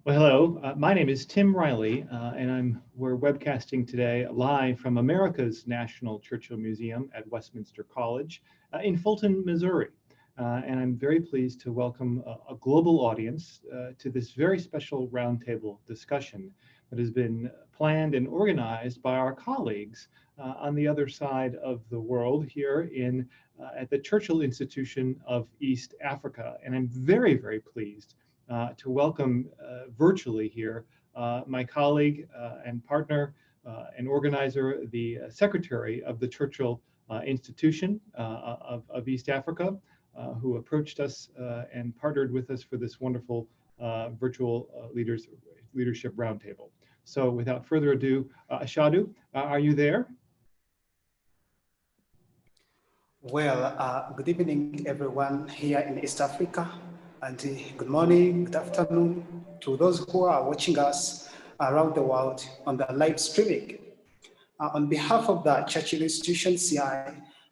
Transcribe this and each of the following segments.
Well, hello. My name is Tim Riley, and we're webcasting today live from America's National Churchill Museum at Westminster College in Fulton, Missouri. And I'm very pleased to welcome a global audience to this very special roundtable discussion that has been planned and organized by our colleagues on the other side of the world here at the Churchill Institution of East Africa. And I'm very, very pleased to welcome virtually here my colleague and partner and organizer, the secretary of the Churchill Institution of East Africa, who approached us and partnered with us for this wonderful virtual leadership roundtable. So without further ado, Ashadhu, are you there? Well, good evening, everyone here in East Africa, and good morning, good afternoon to those who are watching us around the world on the live streaming. On behalf of the Churchill Institution CI,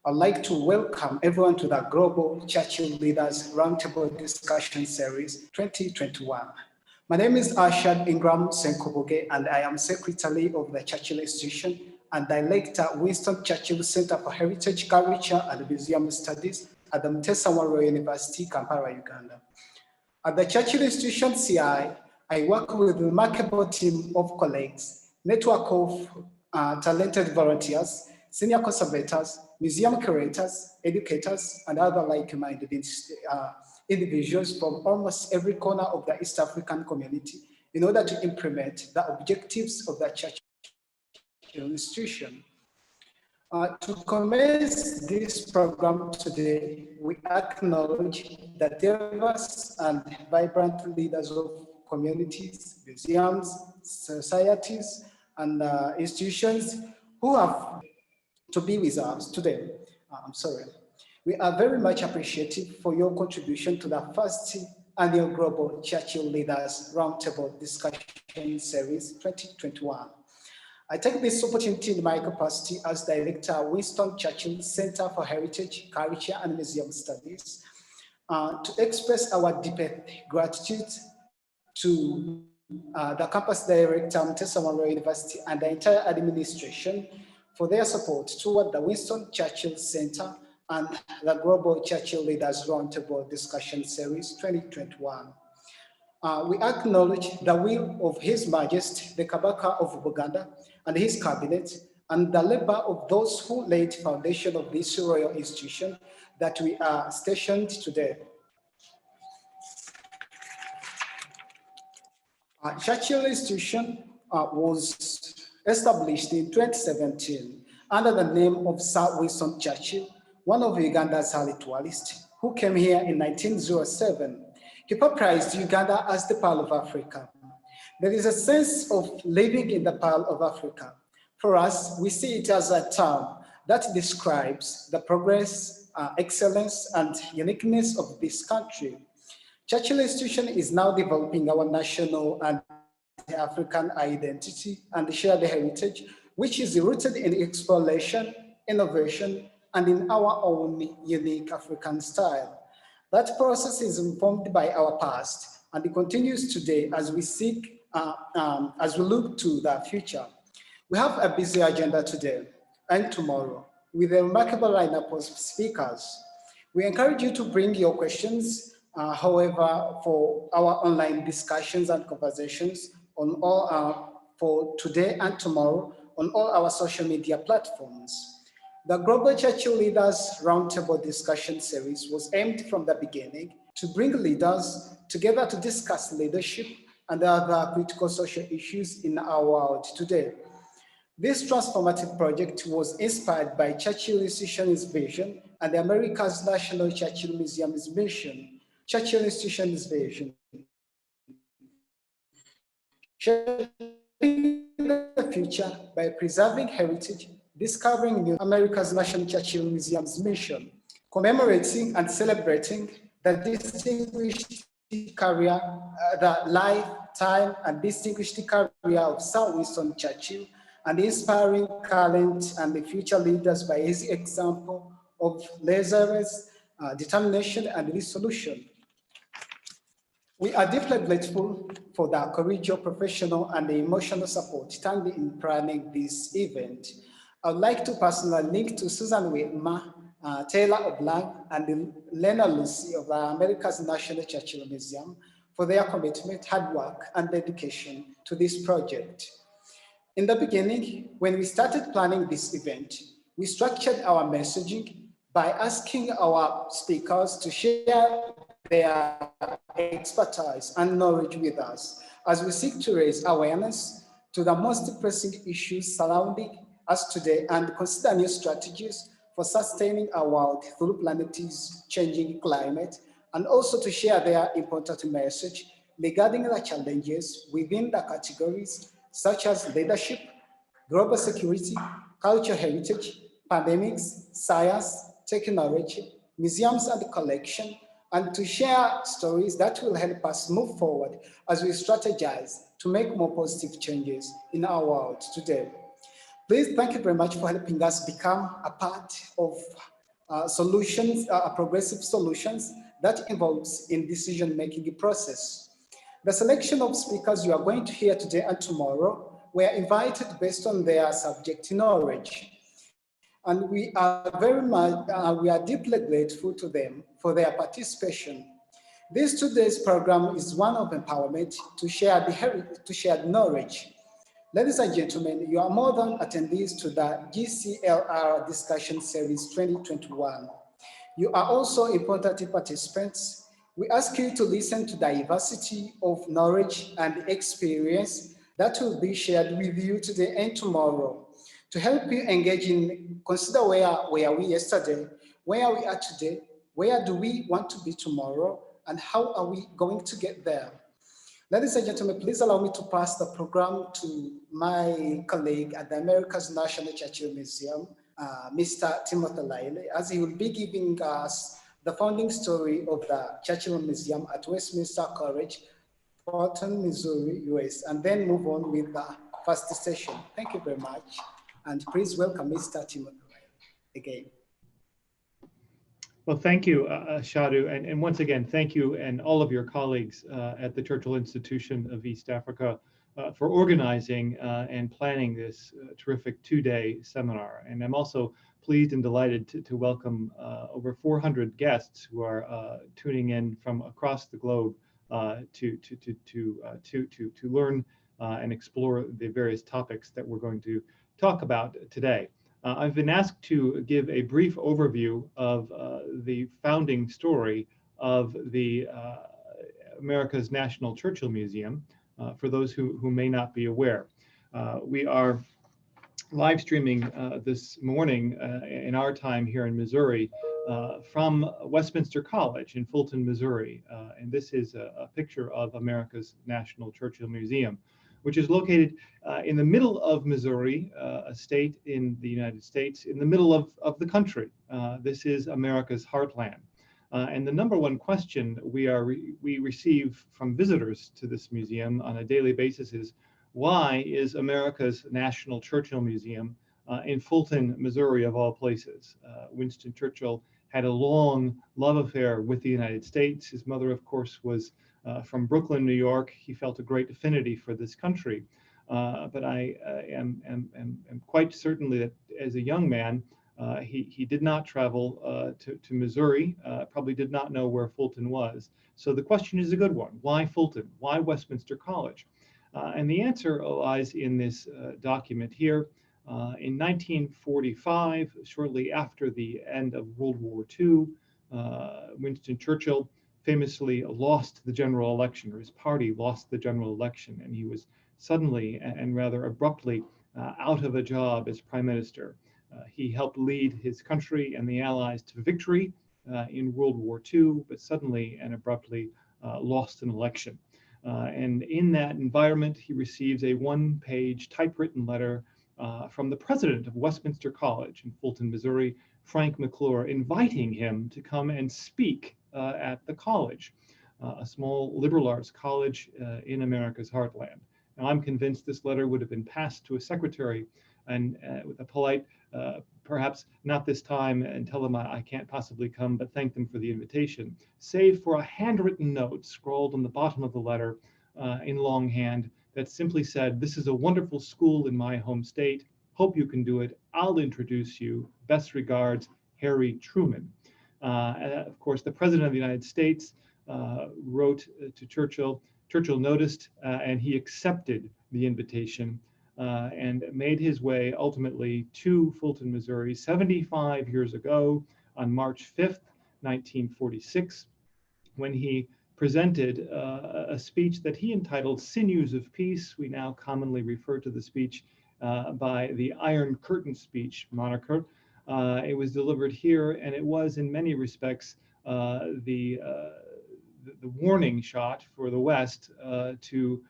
I'd like to welcome everyone to the Global Churchill Leaders Roundtable Discussion Series 2021. My name is Ashadhu Ingram Ssenkubuge, and I am Secretary of the Churchill Institution and Director, Winston Churchill Center for Heritage, Culture, and Museum Studies at the Mutessa Monroe University, Kampala, Uganda. At the Churchill Institution CI, I work with a remarkable team of colleagues, network of talented volunteers, senior conservators, museum curators, educators, and other like-minded individuals from almost every corner of the East African community in order to implement the objectives of the Churchill Institution. To commence this program today, we acknowledge the diverse and vibrant leaders of communities, museums, societies, and institutions who have to be with us today. We are very much appreciative for your contribution to the first annual Global Churchill Leaders Roundtable Discussion Series 2021. I take this opportunity in my capacity as Director, Winston Churchill Center for Heritage, Culture, and Museum Studies to express our deepest gratitude to the campus director, Mutessa Monroe University, and the entire administration for their support toward the Winston Churchill Center and the Global Churchill Leaders Roundtable Discussion Series 2021. We acknowledge the will of His Majesty, the Kabaka of Uganda, and his cabinet, and the labor of those who laid the foundation of this royal institution that we are stationed today. Churchill Institution was established in 2017 under the name of Sir Winston Churchill, one of Uganda's early tourists who came here in 1907. He popularized Uganda as the Pearl of Africa. There is a sense of living in the Pearl of Africa. For us, we see it as a term that describes the progress, excellence, and uniqueness of this country. Churchill Institution is now developing our national and African identity and shared heritage, which is rooted in exploration, innovation, and in our own unique African style. That process is informed by our past, and it continues today as we look to the future. We have a busy agenda today and tomorrow with a remarkable lineup of speakers. We encourage you to bring your questions, however, for our online discussions and conversations on all for today and tomorrow on all our social media platforms. The Global Churchill Leaders Roundtable Discussion Series was aimed from the beginning to bring leaders together to discuss leadership and other critical social issues in our world today. This transformative project was inspired by Churchill Institution's vision and the America's National Churchill Museum's mission. Churchill Institution's vision, shaping the future by preserving heritage, discovering new. America's National Churchill Museum's mission, commemorating and celebrating the distinguished career, the lifetime and distinguished career of Sir Winston Churchill, and inspiring current and the future leaders by his example of resilience, determination, and resolution. We are deeply grateful for the courageous professional and the emotional support standing in planning this event. I would like to personally link to Susan Whitmer, Taylor Oblang, and Lena Lucy of the America's National Churchill Museum for their commitment, hard work, and dedication to this project. In the beginning, when we started planning this event, we structured our messaging by asking our speakers to share their expertise and knowledge with us as we seek to raise awareness to the most pressing issues surrounding us today and consider new strategies for sustaining our world through planet's changing climate, and also to share their important message regarding the challenges within the categories such as leadership, global security, cultural heritage, pandemics, science, technology, museums and collection, and to share stories that will help us move forward as we strategize to make more positive changes in our world today. Please, thank you very much for helping us become a part of solutions, progressive solutions that involves in decision-making process. The selection of speakers you are going to hear today and tomorrow were invited based on their subject knowledge. And we are we are deeply grateful to them for their participation. This today's program is one of empowerment to share knowledge. Ladies and gentlemen, you are more than attendees to the GCLR Discussion Series 2021. You are also important participants. We ask you to listen to the diversity of knowledge and experience that will be shared with you today and tomorrow to help you engage in, consider where were we yesterday, where we are today, where do we want to be tomorrow, and how are we going to get there. Ladies and gentlemen, please allow me to pass the program to my colleague at the America's National Churchill Museum, Mr. Timothy Lyle, as he will be giving us the founding story of the Churchill Museum at Westminster College, Fulton, Missouri, US, and then move on with the first session. Thank you very much. And please welcome Mr. Timothy again. Well, thank you, Ashadhu, and once again, thank you and all of your colleagues at the Churchill Institution of East Africa for organizing and planning this terrific two-day seminar. And I'm also pleased and delighted to welcome over 400 guests who are tuning in from across the globe to learn and explore the various topics that we're going to talk about today. I've been asked to give a brief overview of the founding story of the America's National Churchill Museum for those who may not be aware. We are live streaming this morning in our time here in Missouri from Westminster College in Fulton, Missouri. And this is a picture of America's National Churchill Museum, which is located in the middle of Missouri, a state in the United States, in the middle of the country. This is America's heartland. And the number one question we receive from visitors to this museum on a daily basis is, why is America's National Churchill Museum in Fulton, Missouri, of all places? Winston Churchill had a long love affair with the United States. His mother, of course, was from Brooklyn, New York. He felt a great affinity for this country. But I am quite certainly that as a young man, he did not travel to Missouri, probably did not know where Fulton was. So the question is a good one. Why Fulton? Why Westminster College? And the answer lies in this document here. In 1945, shortly after the end of World War II, Winston Churchill famously lost the general election, or his party lost the general election, and he was suddenly and rather abruptly out of a job as prime minister. He helped lead his country and the Allies to victory in World War II, but suddenly and abruptly lost an election. And in that environment, he receives a one-page typewritten letter from the president of Westminster College in Fulton, Missouri, Frank McClure, inviting him to come and speak at the college, a small liberal arts college in America's heartland. Now, I'm convinced this letter would have been passed to a secretary and with a polite perhaps not this time, and tell them I can't possibly come, but thank them for the invitation, save for a handwritten note scrawled on the bottom of the letter in longhand that simply said, "This is a wonderful school in my home state. Hope you can do it. I'll introduce you. Best regards, Harry Truman." Of course, the President of the United States wrote to Churchill. Churchill noticed and he accepted the invitation and made his way ultimately to Fulton, Missouri 75 years ago on March 5th, 1946, when he presented a speech that he entitled Sinews of Peace. We now commonly refer to the speech by the Iron Curtain speech moniker. It was delivered here, and it was in many respects the warning shot for the West to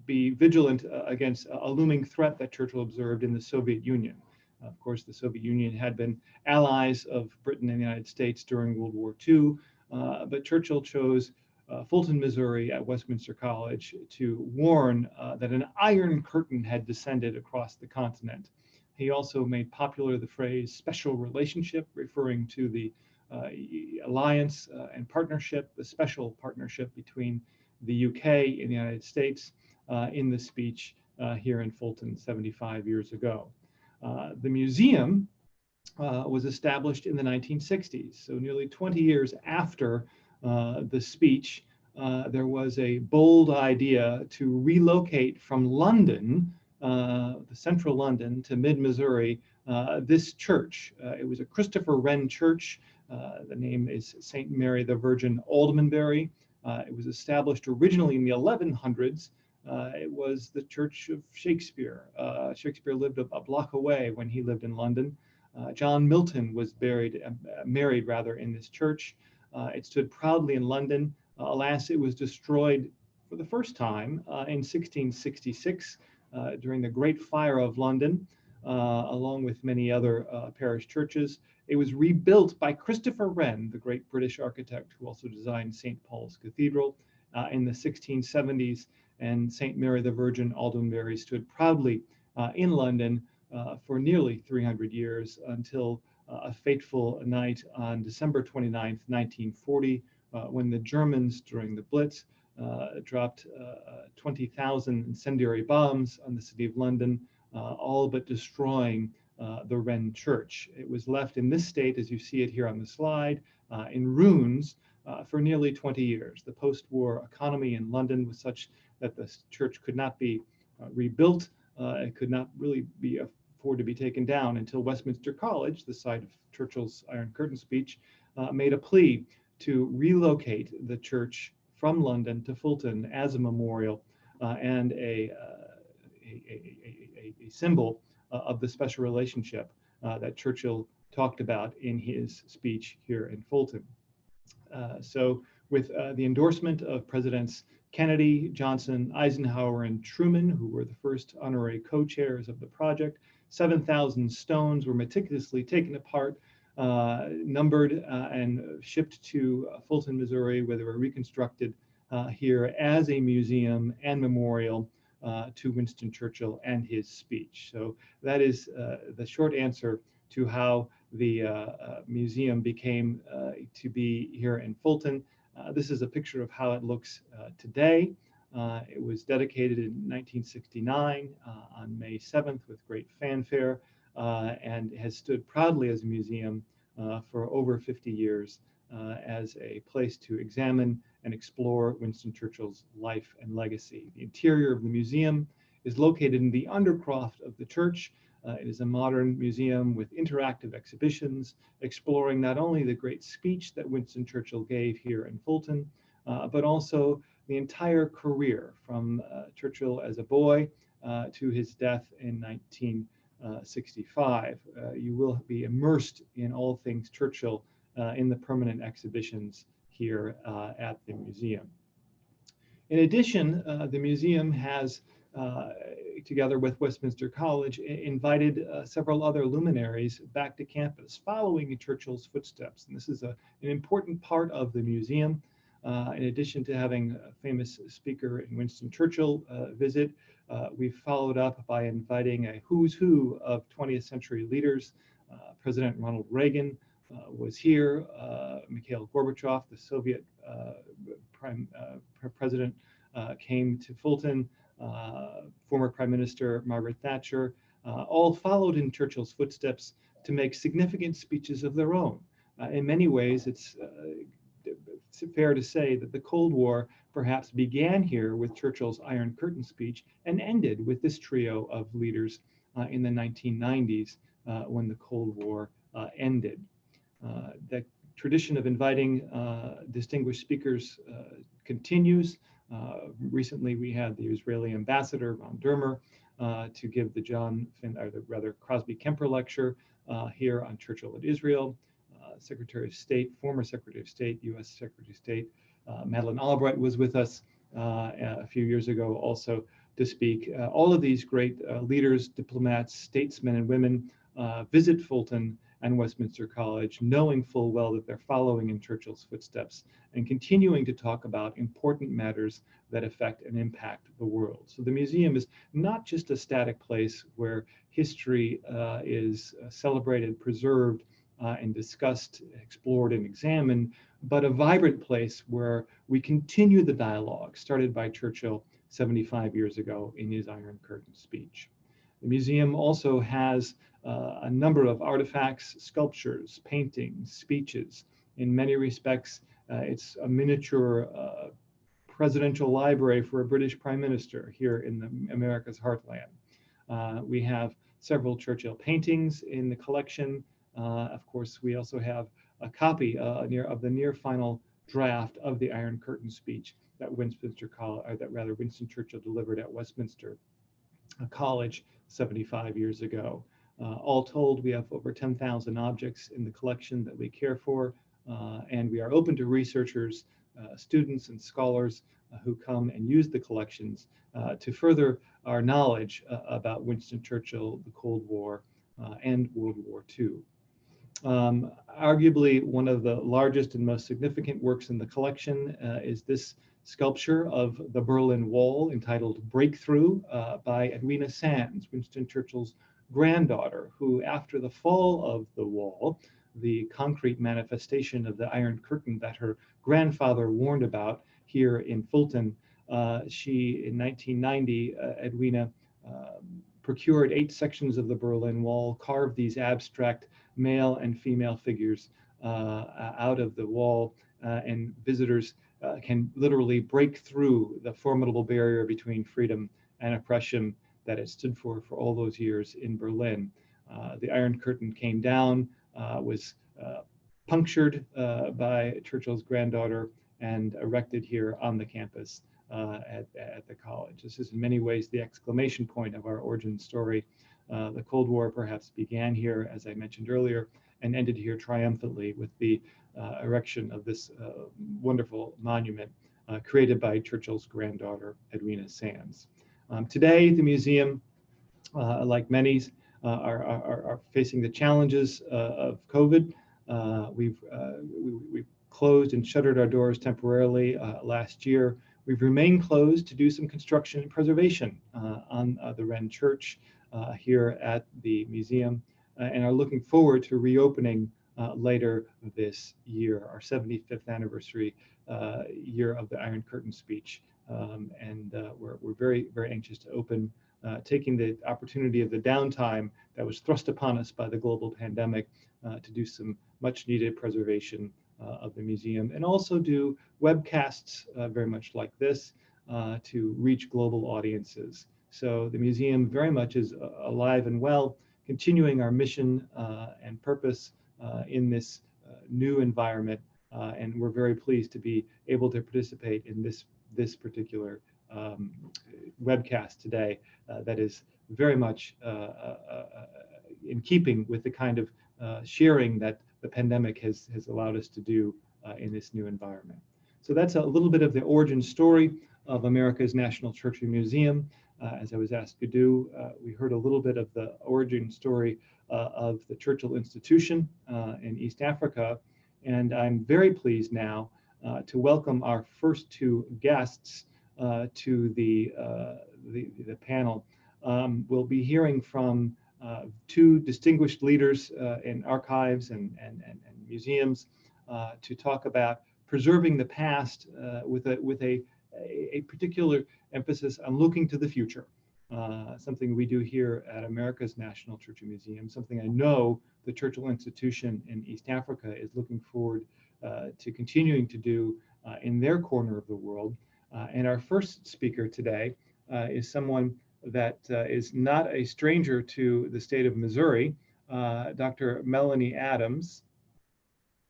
be vigilant against a looming threat that Churchill observed in the Soviet Union. Of course, the Soviet Union had been allies of Britain and the United States during World War II, but Churchill chose Fulton, Missouri at Westminster College to warn that an iron curtain had descended across the continent. He also made popular the phrase special relationship, referring to the alliance and partnership, the special partnership between the UK and the United States in the speech here in Fulton 75 years ago. The museum was established in the 1960s, so nearly 20 years after the speech. There was a bold idea to relocate from London, the central London, to mid-Missouri, this church. It was a Christopher Wren church. The name is St. Mary the Virgin Aldermanbury. It was established originally in the 1100s. It was the church of Shakespeare. Shakespeare lived a block away when he lived in London. John Milton was married in this church. It stood proudly in London. Alas, it was destroyed for the first time in 1666 during the Great Fire of London, along with many other parish churches. It was rebuilt by Christopher Wren, the great British architect who also designed St. Paul's Cathedral in the 1670s, and St. Mary the Virgin Aldermanbury stood proudly in London for nearly 300 years until a fateful night on December 29th, 1940, when the Germans, during the Blitz, dropped 20,000 incendiary bombs on the city of London, all but destroying the Wren Church. It was left in this state, as you see it here on the slide, in ruins for nearly 20 years. The post-war economy in London was such that the church could not be rebuilt. It could not really be afford to be taken down until Westminster College, the site of Churchill's Iron Curtain speech, made a plea to relocate the church from London to Fulton as a memorial and a symbol of the special relationship that Churchill talked about in his speech here in Fulton. So with the endorsement of Presidents Kennedy, Johnson, Eisenhower, and Truman, who were the first honorary co-chairs of the project, 7,000 stones were meticulously taken apart, numbered, and shipped to Fulton, Missouri, where they were reconstructed here as a museum and memorial to Winston Churchill and his speech. So that is the short answer to how the museum became to be here in Fulton. This is a picture of how it looks today. It was dedicated in 1969 on May 7th with great fanfare and has stood proudly as a museum for over 50 years as a place to examine and explore Winston Churchill's life and legacy. The interior of the museum is located in the undercroft of the church. It is a modern museum with interactive exhibitions exploring not only the great speech that Winston Churchill gave here in Fulton, but also the entire career from Churchill as a boy to his death in 1965. You will be immersed in all things Churchill in the permanent exhibitions here at the museum. In addition, the museum has, together with Westminster College, invited several other luminaries back to campus, following in Churchill's footsteps. And this is an important part of the museum. In addition to having a famous speaker in Winston Churchill visit, we followed up by inviting a who's who of 20th century leaders. President Ronald Reagan was here. Mikhail Gorbachev, the Soviet president, came to Fulton. Former Prime Minister Margaret Thatcher, all followed in Churchill's footsteps to make significant speeches of their own. In many ways, it's fair to say that the Cold War perhaps began here with Churchill's Iron Curtain speech and ended with this trio of leaders in the 1990s when the Cold War ended. The tradition of inviting distinguished speakers continues. Recently, we had the Israeli ambassador, Von Dermer, to give the Crosby Kemper lecture here on Churchill and Israel. Secretary of State, former Secretary of State, U.S. Secretary of State, Madeleine Albright was with us a few years ago also to speak. All of these great leaders, diplomats, statesmen and women visit Fulton and Westminster College, knowing full well that they're following in Churchill's footsteps and continuing to talk about important matters that affect and impact the world. So the museum is not just a static place where history is celebrated, preserved, and discussed, explored, and examined, but a vibrant place where we continue the dialogue started by Churchill 75 years ago in his Iron Curtain speech. The museum also has a number of artifacts, sculptures, paintings, speeches. In many respects, it's a miniature presidential library for a British Prime Minister here in the America's heartland. We have several Churchill paintings in the collection. Of course, we also have a copy of the near final draft of the Iron Curtain speech that Winston Churchill delivered at Westminster College 75 years ago. All told, we have over 10,000 objects in the collection that we care for, and we are open to researchers, students, and scholars who come and use the collections to further our knowledge about Winston Churchill, the Cold War, and World War II. Arguably, one of the largest and most significant works in the collection is this sculpture of the Berlin Wall entitled Breakthrough by Edwina Sands, Winston Churchill's granddaughter, who after the fall of the wall, the concrete manifestation of the Iron Curtain that her grandfather warned about here in Fulton, she, in 1990, Edwina procured 8 sections of the Berlin Wall, carved these abstract male and female figures out of the wall, and visitors can literally break through the formidable barrier between freedom and oppression that it stood for all those years in Berlin. The Iron Curtain came down, was punctured by Churchill's granddaughter, and erected here on the campus at the college. This is in many ways the exclamation point of our origin story. The Cold War perhaps began here, as I mentioned earlier, and ended here triumphantly with the erection of this wonderful monument created by Churchill's granddaughter, Edwina Sands. Today, the museum, like many, are facing the challenges of COVID. We've closed and shuttered our doors temporarily last year. We've remained closed to do some construction and preservation on the Wren Church here at the museum, and are looking forward to reopening later this year, our 75th anniversary year of the Iron Curtain speech. We're very, very anxious to open, taking the opportunity of the downtime that was thrust upon us by the global pandemic to do some much needed preservation of the museum, and also do webcasts very much like this to reach global audiences. So the museum very much is alive and well, continuing our mission and purpose in this new environment, and we're very pleased to be able to participate in this particular webcast today that is very much in keeping with the kind of sharing that the pandemic has allowed us to do in this new environment. So that's a little bit of the origin story of America's National Churchill Museum. As I was asked to do, we heard a little bit of the origin story of the Churchill Institution in East Africa, and I'm very pleased now to welcome our first two guests to the panel. We'll be hearing from two distinguished leaders in archives and museums to talk about preserving the past with a particular emphasis on looking to the future. Something we do here at America's National Churchill Museum, something I know the Churchill Institution in East Africa is looking forward to continuing to do in their corner of the world. And our first speaker today is someone that is not a stranger to the state of Missouri, Dr. Melanie Adams.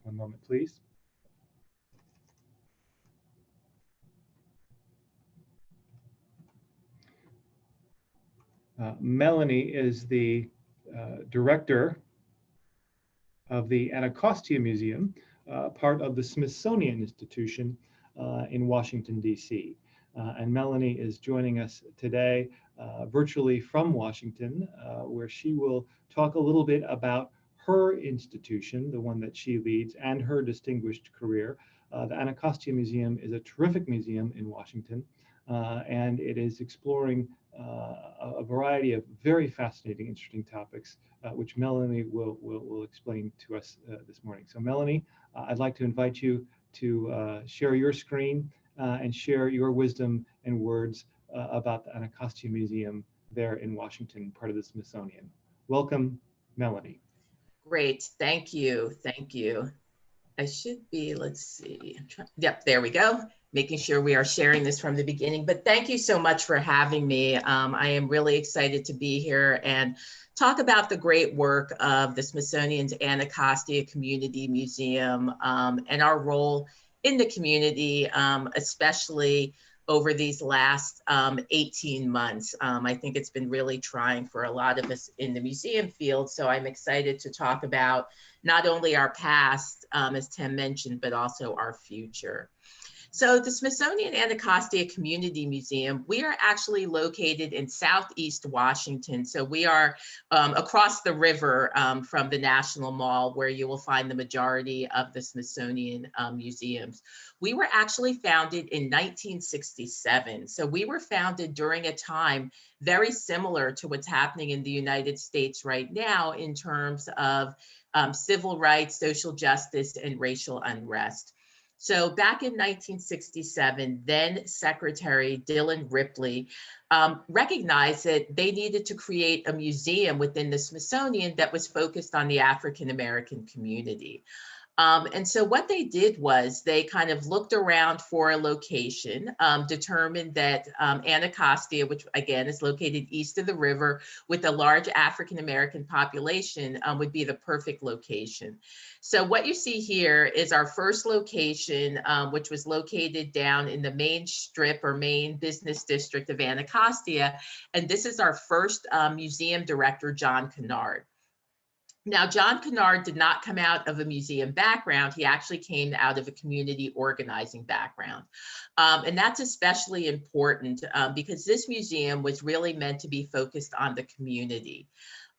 One moment, please. Melanie is the director of the Anacostia Museum, part of the Smithsonian Institution in Washington, D.C. And Melanie is joining us today virtually from Washington, where she will talk a little bit about her institution, the one that she leads, and her distinguished career. The Anacostia Museum is a terrific museum in Washington, and it is exploring a variety of very fascinating, interesting topics, which Melanie will explain to us this morning. So Melanie, I'd like to invite you to share your screen and share your wisdom and words about the Anacostia Museum there in Washington, part of the Smithsonian. Welcome, Melanie. Great, thank you, thank you. I should be, let's see, yep, there we go. Making sure we are sharing this from the beginning, but thank you so much for having me. I am really excited to be here and talk about the great work of the Smithsonian's Anacostia Community Museum and our role in the community, especially over these last 18 months. I think it's been really trying for a lot of us in the museum field. So I'm excited to talk about not only our past, as Tim mentioned, but also our future. So the Smithsonian Anacostia Community Museum, we are actually located in Southeast Washington. So we are across the river from the National Mall, where you will find the majority of the Smithsonian museums. We were actually founded in 1967. So we were founded during a time very similar to what's happening in the United States right now in terms of civil rights, social justice, and racial unrest. So back in 1967, then Secretary Dillon Ripley recognized that they needed to create a museum within the Smithsonian that was focused on the African American community. And so what they did was they kind of looked around for a location, determined that Anacostia, which again is located east of the river with a large African-American population, would be the perfect location. So what you see here is our first location, which was located down in the main strip or main business district of Anacostia. And this is our first museum director, John Kennard. Now, John Kennard did not come out of a museum background. He actually came out of a community organizing background. And that's especially important because this museum was really meant to be focused on the community.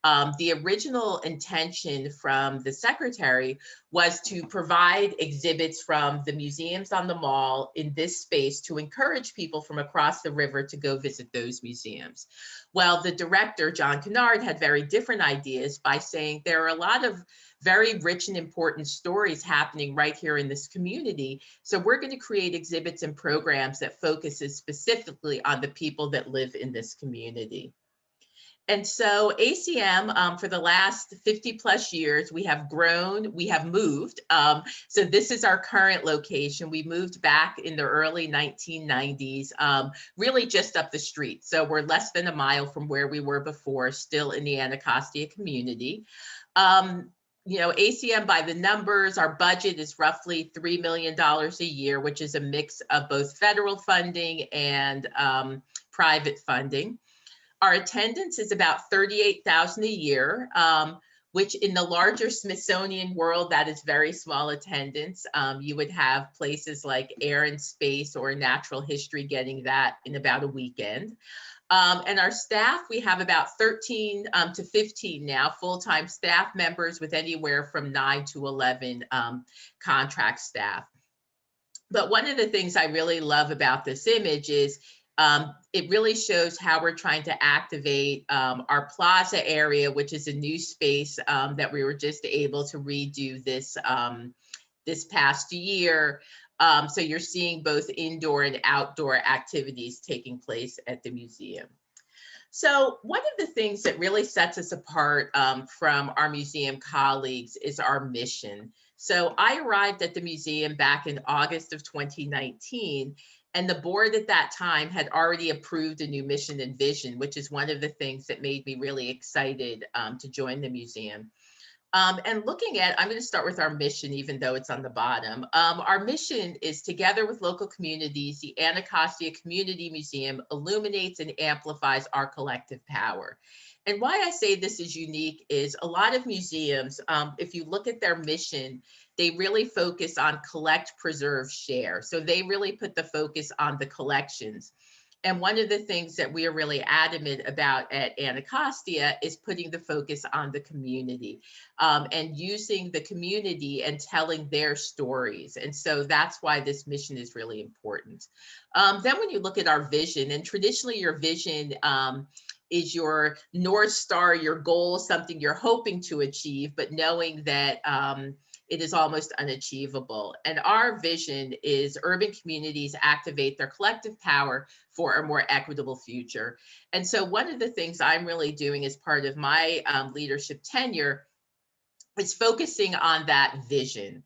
The original intention from the secretary was to provide exhibits from the museums on the mall in this space to encourage people from across the river to go visit those museums. Well, the director, John Kennard, had very different ideas by saying there are a lot of very rich and important stories happening right here in this community. So we're going to create exhibits and programs that focuses specifically on the people that live in this community. And so ACM, for the last 50 plus years, we have grown, we have moved. So this is our current location. We moved back in the early 1990s, really just up the street. So we're less than a mile from where we were before, still in the Anacostia community. You know, ACM by the numbers, our budget is roughly $3 million a year, which is a mix of both federal funding and private funding. Our attendance is about 38,000 a year, which in the larger Smithsonian world, that is very small attendance. You would have places like Air and Space or Natural History getting that in about a weekend. And our staff, we have about 13 to 15 now full-time staff members with anywhere from 9 to 11 contract staff. But one of the things I really love about this image is it really shows how we're trying to activate our plaza area, which is a new space that we were just able to redo this past year. So you're seeing both indoor and outdoor activities taking place at the museum. So one of the things that really sets us apart from our museum colleagues is our mission. So I arrived at the museum back in August of 2019, and the board at that time had already approved a new mission and vision, which is one of the things that made me really excited to join the museum. And looking at, I'm going to start with our mission, even though it's on the bottom. Our mission is, together with local communities, the Anacostia Community Museum illuminates and amplifies our collective power. And why I say this is unique is a lot of museums, if you look at their mission, they really focus on collect, preserve, share. So they really put the focus on the collections. And one of the things that we are really adamant about at Anacostia is putting the focus on the community and using the community and telling their stories. And so that's why this mission is really important. Then when you look at our vision, and traditionally your vision is your North Star, your goal, something you're hoping to achieve, but knowing that it is almost unachievable. And our vision is urban communities activate their collective power for a more equitable future. And so one of the things I'm really doing as part of my leadership tenure is focusing on that vision.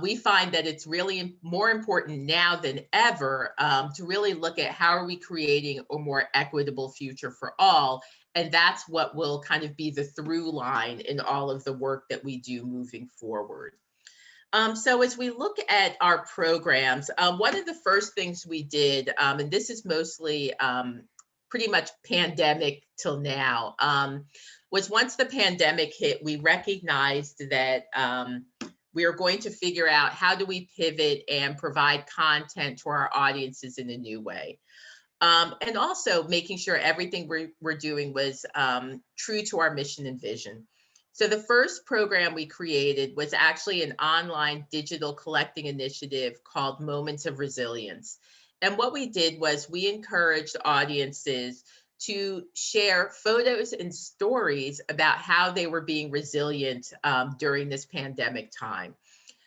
We find that it's really more important now than ever to really look at how are we creating a more equitable future for all. And that's what will kind of be the through line in all of the work that we do moving forward. So as we look at our programs, one of the first things we did, and this is mostly pretty much pandemic till now, was once the pandemic hit, we recognized that we are going to figure out how do we pivot and provide content to our audiences in a new way. And also making sure everything we're doing was true to our mission and vision. So the first program we created was actually an online digital collecting initiative called Moments of Resilience. And what we did was we encouraged audiences to share photos and stories about how they were being resilient during this pandemic time.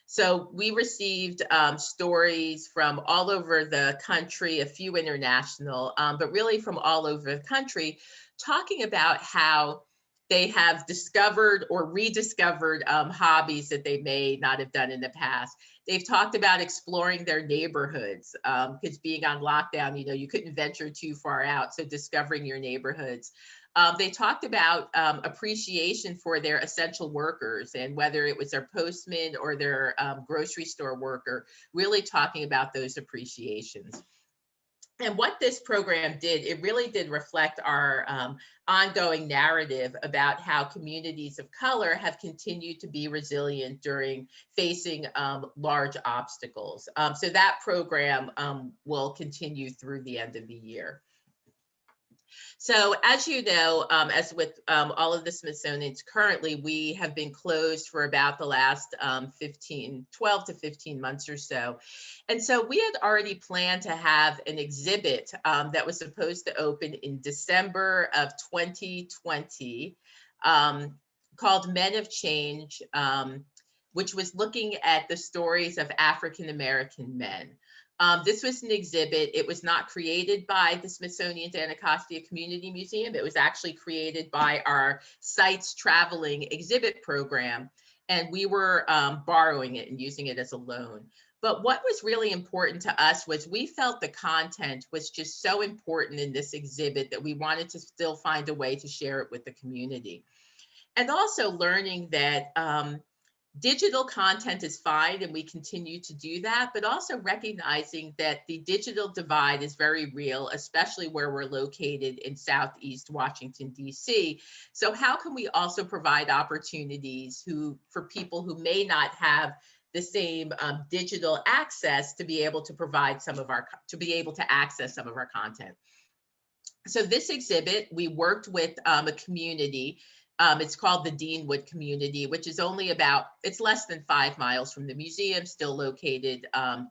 So we received stories from all over the country, a few international, but really from all over the country, talking about how they have discovered or rediscovered hobbies that they may not have done in the past. They've talked about exploring their neighborhoods because being on lockdown, you know, you couldn't venture too far out. So discovering your neighborhoods. They talked about appreciation for their essential workers, and whether it was their postman or their grocery store worker, really talking about those appreciations. And what this program did, it really did reflect our ongoing narrative about how communities of color have continued to be resilient during facing large obstacles. So that program will continue through the end of the year. So as you know, as with all of the Smithsonian's currently, we have been closed for about the last 12 to 15 months or so. And so we had already planned to have an exhibit that was supposed to open in December of 2020 called Men of Change, which was looking at the stories of African-American men. This was an exhibit. It was not created by the Smithsonian's Anacostia Community Museum. It was actually created by our Sites Traveling exhibit program, and we were borrowing it and using it as a loan. But what was really important to us was we felt the content was just so important in this exhibit that we wanted to still find a way to share it with the community. And also learning that digital content is fine and we continue to do that, but also recognizing that the digital divide is very real, especially where we're located in Southeast Washington, D.C. So how can we also provide opportunities for people who may not have the same digital access to be able to provide access some of our content? So this exhibit, we worked with a community It's called the Deanwood Community, which is only it's less than 5 miles from the museum, still located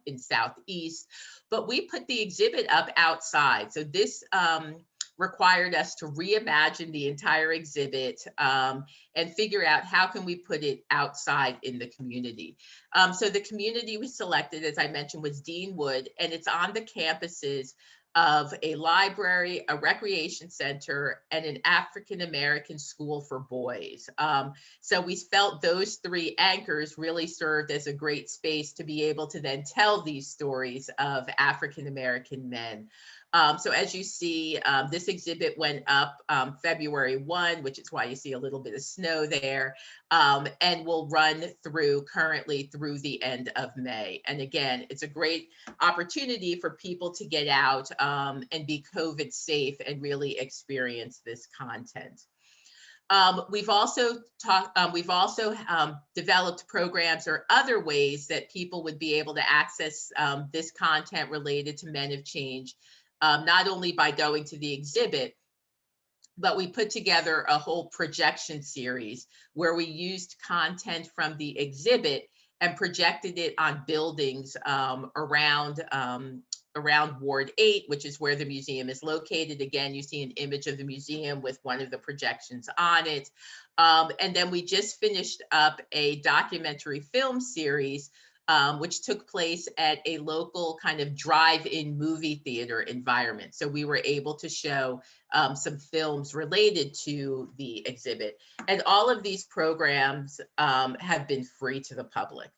in Southeast. But we put the exhibit up outside. So this required us to reimagine the entire exhibit and figure out how can we put it outside in the community. So the community we selected, as I mentioned, was Deanwood, and it's on the campuses of a library, a recreation center, and an African-American school for boys. So we felt those 3 anchors really served as a great space to be able to then tell these stories of African-American men. So as you see, this exhibit went up February 1, which is why you see a little bit of snow there, and will run currently through the end of May. And again, it's a great opportunity for people to get out and be COVID safe and really experience this content. We've also developed programs or other ways that people would be able to access this content related to Men of Change, not only by going to the exhibit, but we put together a whole projection series where we used content from the exhibit and projected it on buildings around Ward 8, which is where the museum is located. Again, you see an image of the museum with one of the projections on it. And then we just finished up a documentary film series which took place at a local kind of drive-in movie theater environment. So we were able to show some films related to the exhibit. And all of these programs have been free to the public.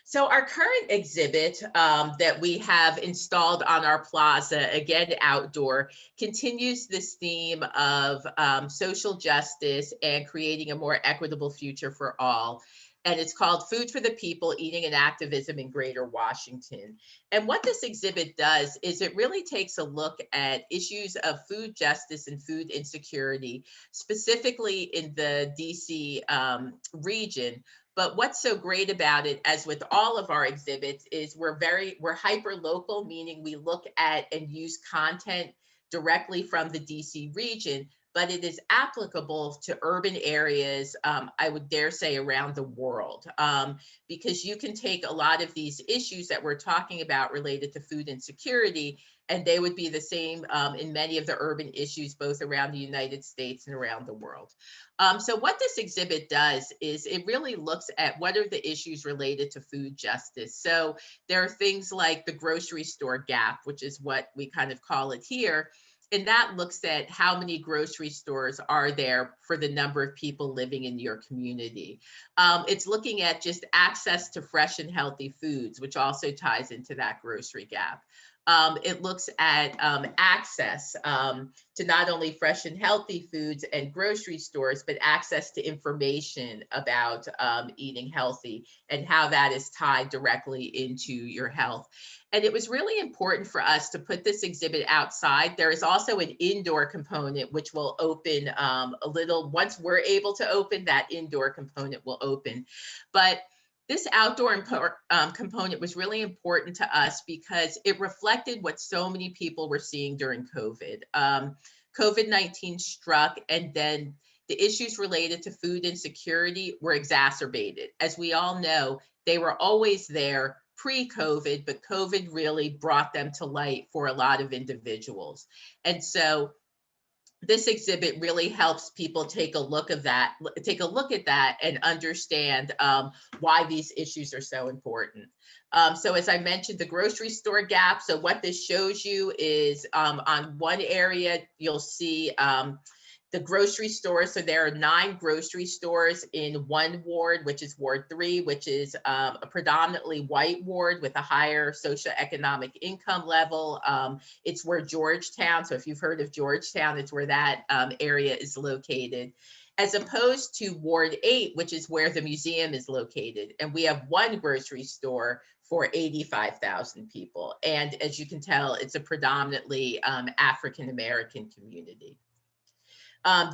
So our current exhibit that we have installed on our plaza, again outdoor, continues this theme of social justice and creating a more equitable future for all. And it's called Food for the People, Eating and Activism in Greater Washington. And what this exhibit does is it really takes a look at issues of food justice and food insecurity, specifically in the DC region. But what's so great about it, as with all of our exhibits, is we're hyper local, meaning we look at and use content directly from the DC region, but it is applicable to urban areas, I would dare say around the world, because you can take a lot of these issues that we're talking about related to food insecurity, and they would be the same in many of the urban issues, both around the United States and around the world. So what this exhibit does is it really looks at what are the issues related to food justice. So there are things like the grocery store gap, which is what we kind of call it here. And that looks at how many grocery stores are there for the number of people living in your community. It's looking at just access to fresh and healthy foods, which also ties into that grocery gap. It looks at access to not only fresh and healthy foods and grocery stores, but access to information about eating healthy and how that is tied directly into your health. And it was really important for us to put this exhibit outside. There is also an indoor component, which will open once we're able to open, that indoor component will open. But this outdoor component was really important to us because it reflected what so many people were seeing during COVID. COVID-19 struck, and then the issues related to food insecurity were exacerbated. As we all know, they were always there pre-COVID, but COVID really brought them to light for a lot of individuals. And so this exhibit really helps people take a look at that and understand why these issues are so important. So as I mentioned, the grocery store gap. So what this shows you is on one area, you'll see the grocery stores. So there are 9 grocery stores in one ward, which is Ward 3, which is a predominantly white ward with a higher socioeconomic income level. It's where Georgetown, so if you've heard of Georgetown, it's where that area is located, as opposed to Ward 8, which is where the museum is located. And we have one grocery store for 85,000 people. And as you can tell, it's a predominantly African-American community.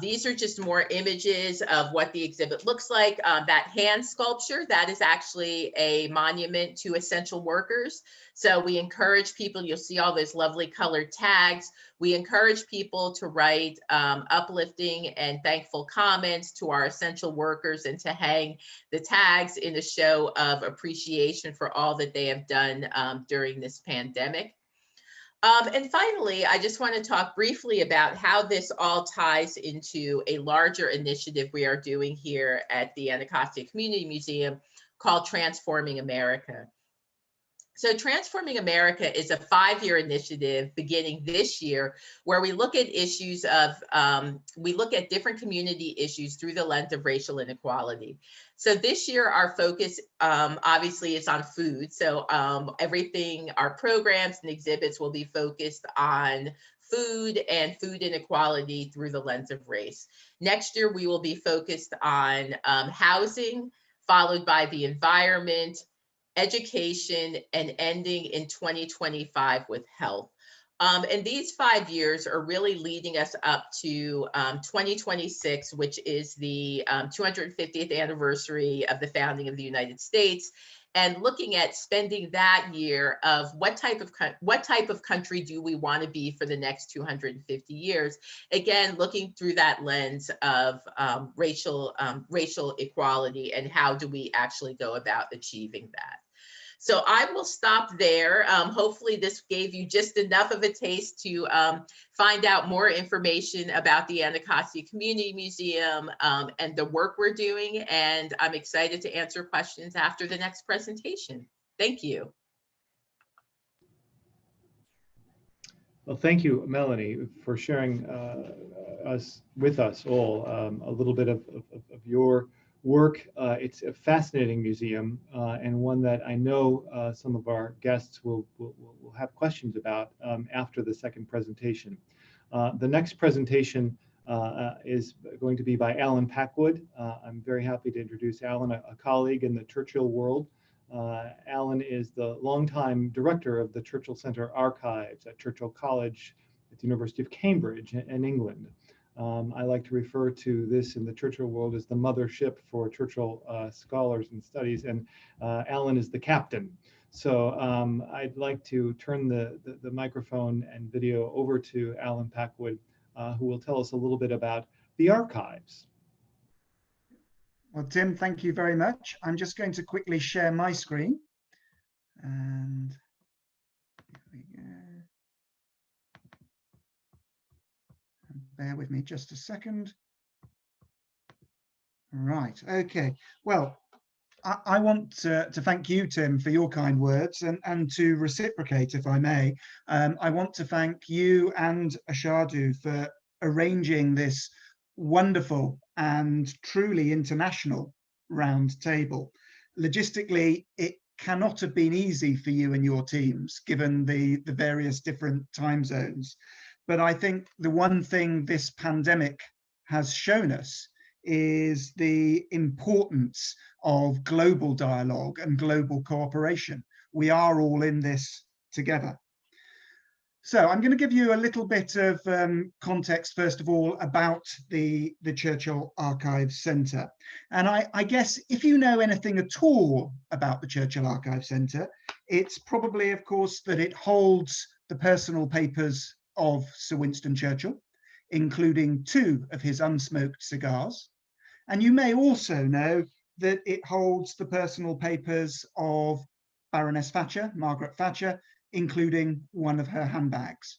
These are just more images of what the exhibit looks like. That hand sculpture, that is actually a monument to essential workers. So we encourage people, you'll see all those lovely colored tags. We encourage people to write uplifting and thankful comments to our essential workers and to hang the tags in a show of appreciation for all that they have done during this pandemic. And finally, I just want to talk briefly about how this all ties into a larger initiative we are doing here at the Anacostia Community Museum called Transforming America. So Transforming America is a 5-year initiative beginning this year where we look at issues of, we look at different community issues through the lens of racial inequality. So this year, our focus obviously is on food. So everything, our programs and exhibits will be focused on food and food inequality through the lens of race. Next year, we will be focused on housing, followed by the environment, education, and ending in 2025 with health. And these 5 years are really leading us up to 2026, which is the 250th anniversary of the founding of the United States, and looking at spending that year of what type of country do we want to be for the next 250 years. Again, looking through that lens of racial equality and how do we actually go about achieving that. So I will stop there. Hopefully this gave you just enough of a taste to find out more information about the Anacostia Community Museum and the work we're doing. And I'm excited to answer questions after the next presentation. Thank you. Well, thank you, Melanie, for sharing with us all a little bit of your work. It's a fascinating museum and one that I know some of our guests will have questions about after the second presentation. The next presentation is going to be by Alan Packwood. I'm very happy to introduce Alan, a colleague in the Churchill world. Alan is the longtime director of the Churchill Center Archives at Churchill College at the University of Cambridge in England. I like to refer to this in the Churchill world as the mothership for Churchill scholars and studies, and Alan is the captain. So I'd like to turn the microphone and video over to Alan Packwood, who will tell us a little bit about the archives. Well, Tim, thank you very much. I'm just going to quickly share my screen. And here we go. Bear with me just a second. Right, okay. Well, I want to thank you, Tim, for your kind words and to reciprocate, if I may. I want to thank you and Ashadhu for arranging this wonderful and truly international round table. Logistically, it cannot have been easy for you and your teams, given the various different time zones. But I think the one thing this pandemic has shown us is the importance of global dialogue and global cooperation. We are all in this together. So I'm going to give you a little bit of context, first of all, about the Churchill Archives Centre. And I guess if you know anything at all about the Churchill Archives Centre, it's probably, of course, that it holds the personal papers of Sir Winston Churchill, including 2 of his unsmoked cigars. And you may also know that it holds the personal papers of Baroness Thatcher, Margaret Thatcher, including one of her handbags.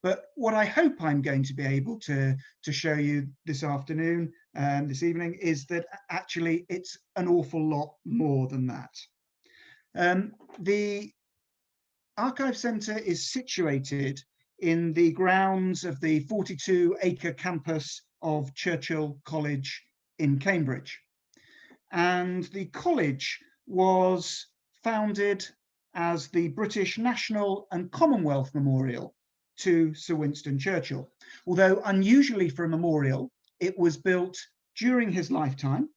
But what I hope I'm going to be able to show you this afternoon, this evening, is that actually it's an awful lot more than that. The Archive Centre is situated in the grounds of the 42-acre campus of Churchill College in Cambridge. And the college was founded as the British National and Commonwealth Memorial to Sir Winston Churchill. Although unusually for a memorial, it was built during his lifetime,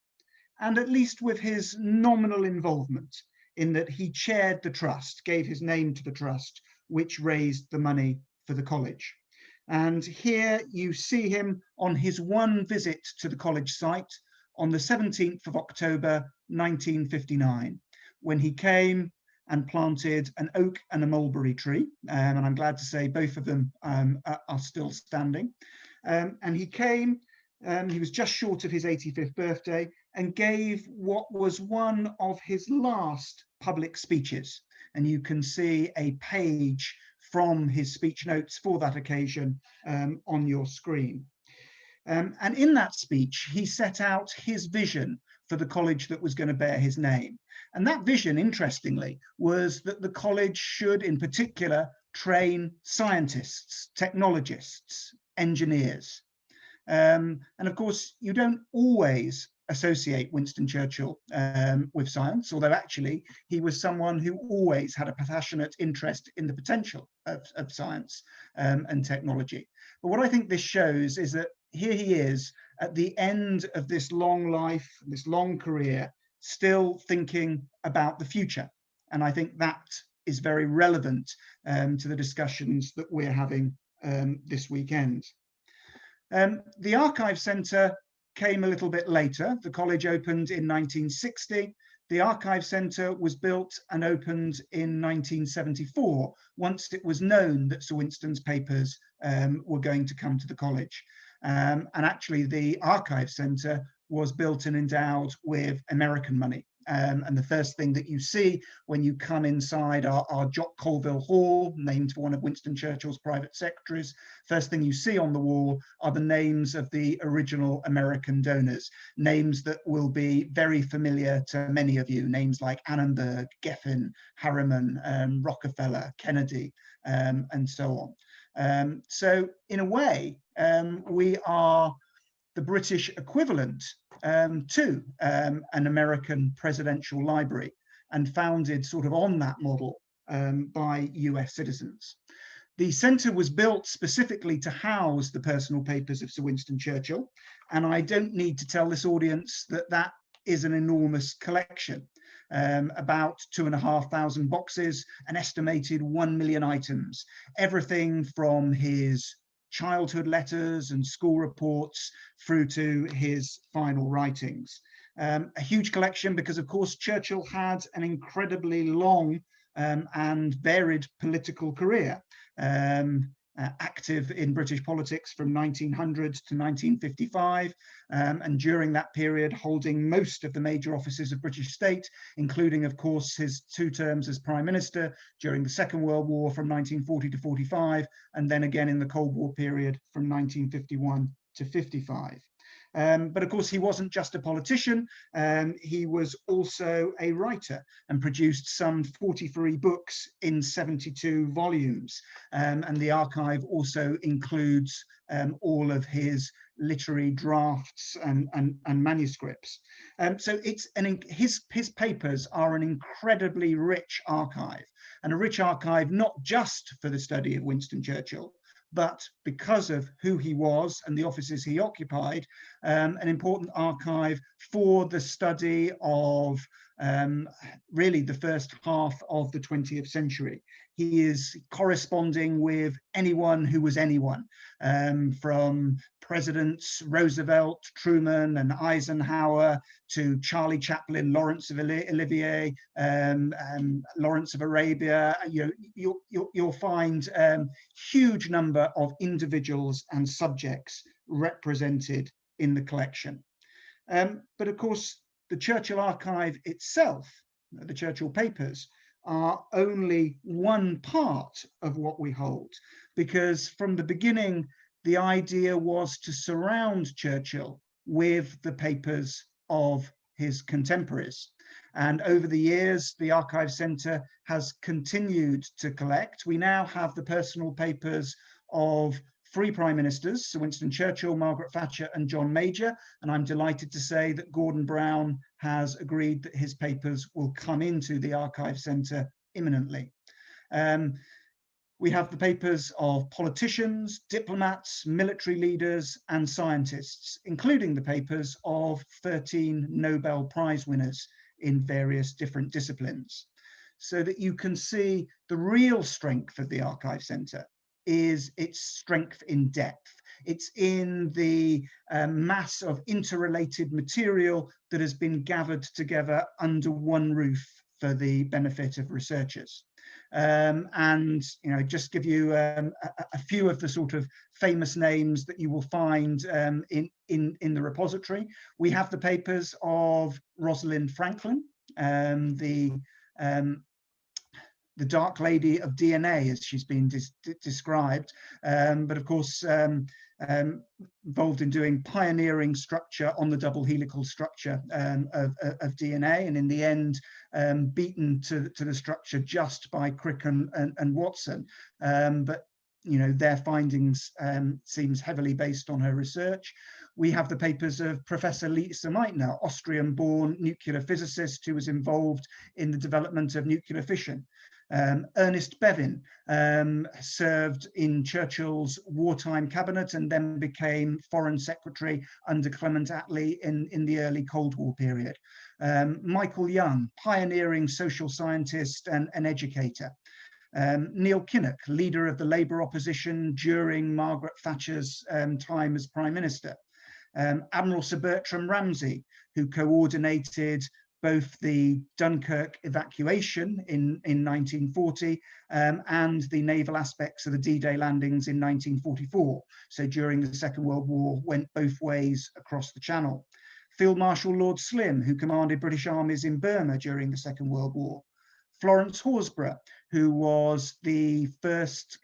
and at least with his nominal involvement, in that he chaired the trust, gave his name to the trust, which raised the money for the college. And here you see him on his one visit to the college site on the 17th of October 1959, when he came and planted an oak and a mulberry tree, and I'm glad to say both of them are still standing. And he came, he was just short of his 85th birthday, and gave what was one of his last public speeches. And you can see a page from his speech notes for that occasion on your screen. And in that speech, he set out his vision for the college that was going to bear his name. And that vision, interestingly, was that the college should, in particular, train scientists, technologists, engineers. And of course, you don't always associate Winston Churchill with science, although actually he was someone who always had a passionate interest in the potential of science and technology. But what I think this shows is that here he is at the end of this long life, this long career, still thinking about the future. And I think that is very relevant to the discussions that we're having this weekend. The Archive Centre came a little bit later. The college opened in 1960. The Archive Centre was built and opened in 1974, once it was known that Sir Winston's papers were going to come to the college. And actually, the Archive Centre was built and endowed with American money. And the first thing that you see when you come inside our Jock Colville Hall, named for one of Winston Churchill's private secretaries, first thing you see on the wall are the names of the original American donors, names that will be very familiar to many of you, names like Annenberg, Geffen, Harriman, Rockefeller, Kennedy, and so on. So in a way, we are the British equivalent to an American presidential library, and founded sort of on that model by US citizens. The centre was built specifically to house the personal papers of Sir Winston Churchill, and I don't need to tell this audience that that is an enormous collection. About 2,500 boxes, an estimated 1 million items, everything from his childhood letters and school reports through to his final writings. A huge collection because, of course, Churchill had an incredibly long and varied political career, active in British politics from 1900 to 1955, and during that period holding most of the major offices of British state, including, of course, his 2 terms as Prime Minister during the Second World War from 1940 to 45, and then again in the Cold War period from 1951 to 55. But of course, he wasn't just a politician, he was also a writer and produced some 43 books in 72 volumes. And the archive also includes all of his literary drafts and manuscripts. So it's his papers are an incredibly rich archive, and a rich archive not just for the study of Winston Churchill, but because of who he was and the offices he occupied, an important archive for the study of really the first half of the 20th century. He is corresponding with anyone who was anyone, from Presidents Roosevelt, Truman, and Eisenhower, to Charlie Chaplin, Lawrence of Olivier, Lawrence of Arabia. You'll find huge number of individuals and subjects represented in the collection. But of course, the Churchill Archive itself, the Churchill papers, are only one part of what we hold, because from the beginning, the idea was to surround Churchill with the papers of his contemporaries. And over the years, the Archive Centre has continued to collect. We now have the personal papers of 3 Prime Ministers, Sir Winston Churchill, Margaret Thatcher, and John Major. And I'm delighted to say that Gordon Brown has agreed that his papers will come into the Archive Centre imminently. We have the papers of politicians, diplomats, military leaders, and scientists, including the papers of 13 Nobel Prize winners in various different disciplines, so that you can see the real strength of the Archive Centre is its strength in depth. It's in the mass of interrelated material that has been gathered together under one roof for the benefit of researchers. And just give you a few of the sort of famous names that you will find in the repository. We have the papers of Rosalind Franklin, the Dark Lady of DNA, as she's been described, but of course involved in doing pioneering structure on the double helical structure of DNA, and in the end beaten to the structure just by Crick and Watson. But their findings seems heavily based on her research. We have the papers of Professor Lisa Meitner, Austrian-born nuclear physicist who was involved in the development of nuclear fission. Ernest Bevin served in Churchill's wartime cabinet and then became Foreign Secretary under Clement Attlee in the early Cold War period. Michael Young, pioneering social scientist and educator. Neil Kinnock, leader of the Labour opposition during Margaret Thatcher's time as Prime Minister. Admiral Sir Bertram Ramsay, who coordinated both the Dunkirk evacuation in 1940 and the naval aspects of the D-Day landings in 1944. So during the Second World War, went both ways across the Channel. Field Marshal Lord Slim, who commanded British armies in Burma during the Second World War. Florence Horsburgh, who was the first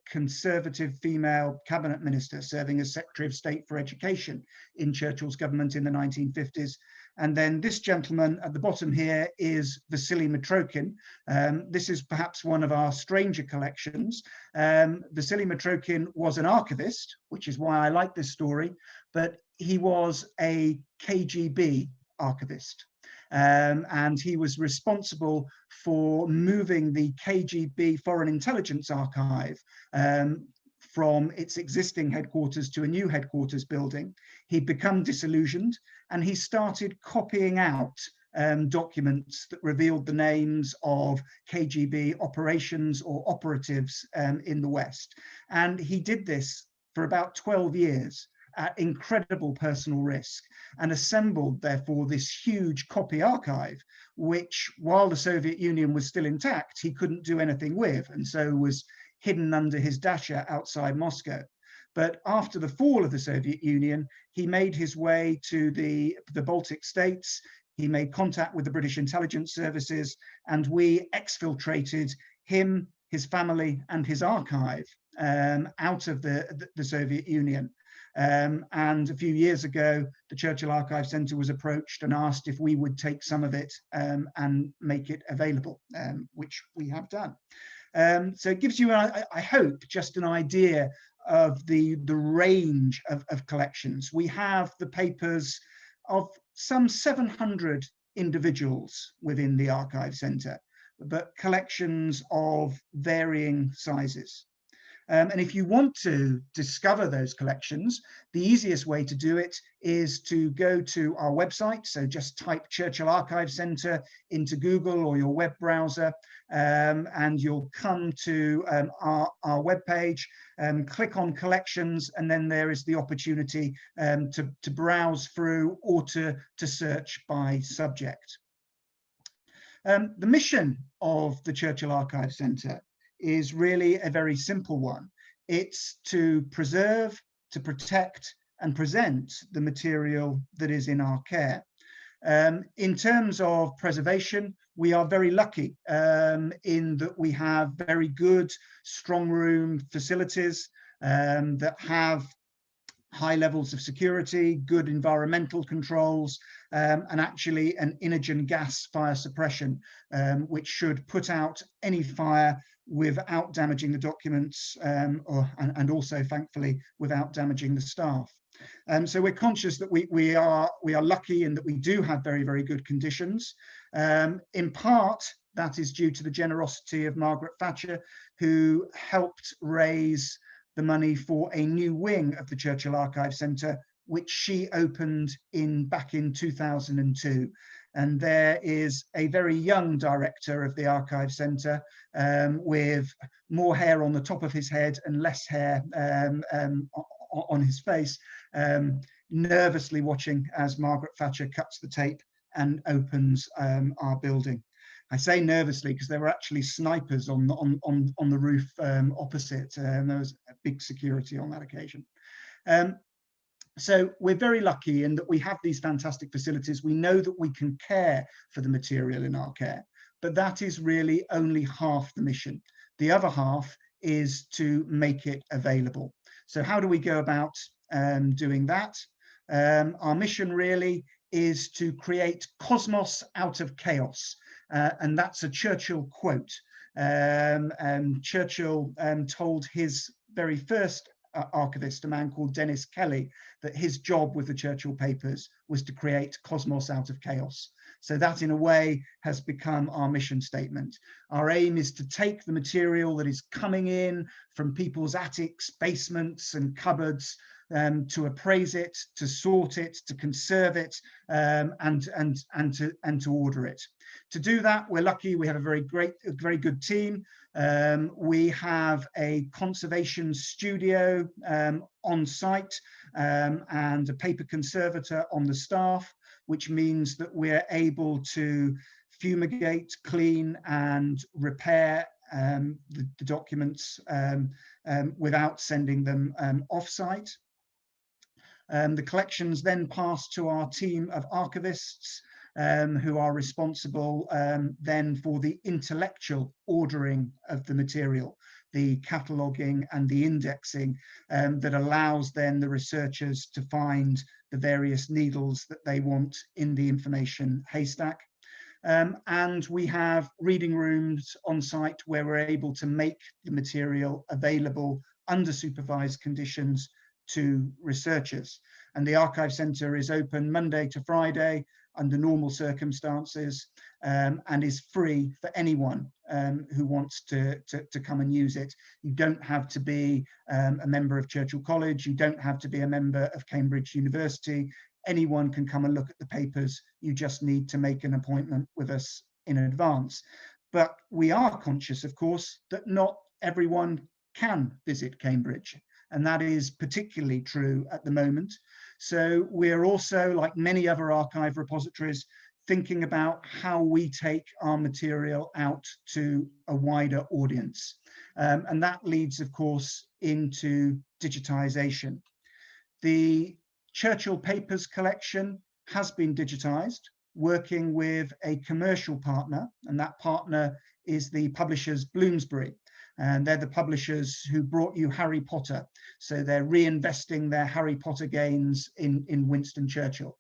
Conservative female cabinet minister, serving as Secretary of State for Education in Churchill's government in the 1950s. And then this gentleman at the bottom here is Vasily Mitrokhin. This is perhaps one of our stranger collections. Vasily Mitrokhin was an archivist, which is why I like this story, but he was a KGB archivist. And he was responsible for moving the KGB Foreign Intelligence Archive from its existing headquarters to a new headquarters building. He'd become disillusioned and he started copying out documents that revealed the names of KGB operations or operatives in the West. And he did this for about 12 years. At incredible personal risk, and assembled therefore this huge copy archive, which while the Soviet Union was still intact, he couldn't do anything with, and so was hidden under his dacha outside Moscow. But after the fall of the Soviet Union, he made his way to the Baltic states. He made contact with the British intelligence services, and we exfiltrated him, his family, and his archive out of the Soviet Union. And a few years ago, the Churchill Archive Centre was approached and asked if we would take some of it and make it available, which we have done. So it gives you, I hope, just an idea of the range of collections. We have the papers of some 700 individuals within the Archive Centre, but collections of varying sizes. And if you want to discover those collections, the easiest way to do it is to go to our website. So just type Churchill Archive Centre into Google or your web browser, and you'll come to our webpage, click on collections, and then there is the opportunity to browse through or to search by subject. The mission of the Churchill Archive Centre is really a very simple one. It's to preserve, to protect, and present the material that is in our care. In terms of preservation, we are very lucky in that we have very good strong room facilities that have high levels of security, good environmental controls, and actually an Inogen gas fire suppression, which should put out any fire without damaging the documents, and also, thankfully, without damaging the staff. So we're conscious that we are lucky in that we do have very, very good conditions. In part, that is due to the generosity of Margaret Thatcher, who helped raise the money for a new wing of the Churchill Archive Centre, which she opened back in 2002. And there is a very young director of the Archive Centre with more hair on the top of his head and less hair on his face, nervously watching as Margaret Thatcher cuts the tape and opens our building. I say nervously because there were actually snipers on the roof opposite, and there was a big security on that occasion. So we're very lucky in that we have these fantastic facilities. We know that we can care for the material in our care, but that is really only half the mission. The other half is to make it available. So how do we go about doing that? Our mission really is to create cosmos out of chaos. And that's a Churchill quote. Churchill told his very first archivist, a man called Dennis Kelly, that his job with the Churchill papers was to create cosmos out of chaos. So that in a way has become our mission statement. Our aim is to take the material that is coming in from people's attics, basements and cupboards, to appraise it, to sort it, to conserve it, and to order it. To do that, we're lucky. We have a very good team. We have a conservation studio on site and a paper conservator on the staff, which means that we're able to fumigate, clean, and repair the documents without sending them off-site. The collections then pass to our team of archivists who are responsible then for the intellectual ordering of the material, the cataloguing and the indexing that allows then the researchers to find the various needles that they want in the information haystack. And we have reading rooms on site where we're able to make the material available under supervised conditions to researchers. And the Archive Centre is open Monday to Friday under normal circumstances, and is free for anyone who wants to come and use it. You don't have to be a member of Churchill College, you don't have to be a member of Cambridge University. Anyone can come and look at the papers. You just need to make an appointment with us in advance. But we are conscious, of course, that not everyone can visit Cambridge. And that is particularly true at the moment. So we're also, like many other archive repositories, thinking about how we take our material out to a wider audience. And that leads, of course, into digitization. The Churchill Papers collection has been digitized, working with a commercial partner, and that partner is the publishers Bloomsbury. And they're the publishers who brought you Harry Potter. So they're reinvesting their Harry Potter gains in Winston Churchill.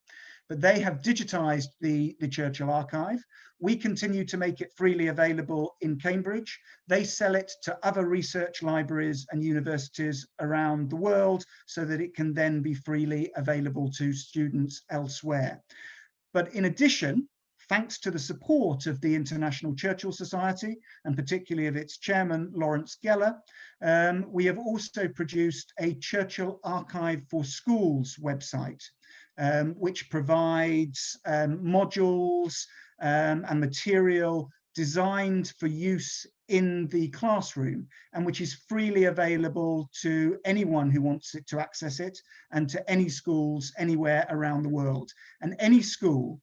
But they have digitized the Churchill archive. We continue to make it freely available in Cambridge. They sell it to other research libraries and universities around the world so that it can then be freely available to students elsewhere. But in addition, thanks to the support of the International Churchill Society, and particularly of its chairman, Lawrence Geller, we have also produced a Churchill Archive for Schools website, which provides modules and material designed for use in the classroom, and which is freely available to anyone who wants it to access it, and to any schools anywhere around the world. And any school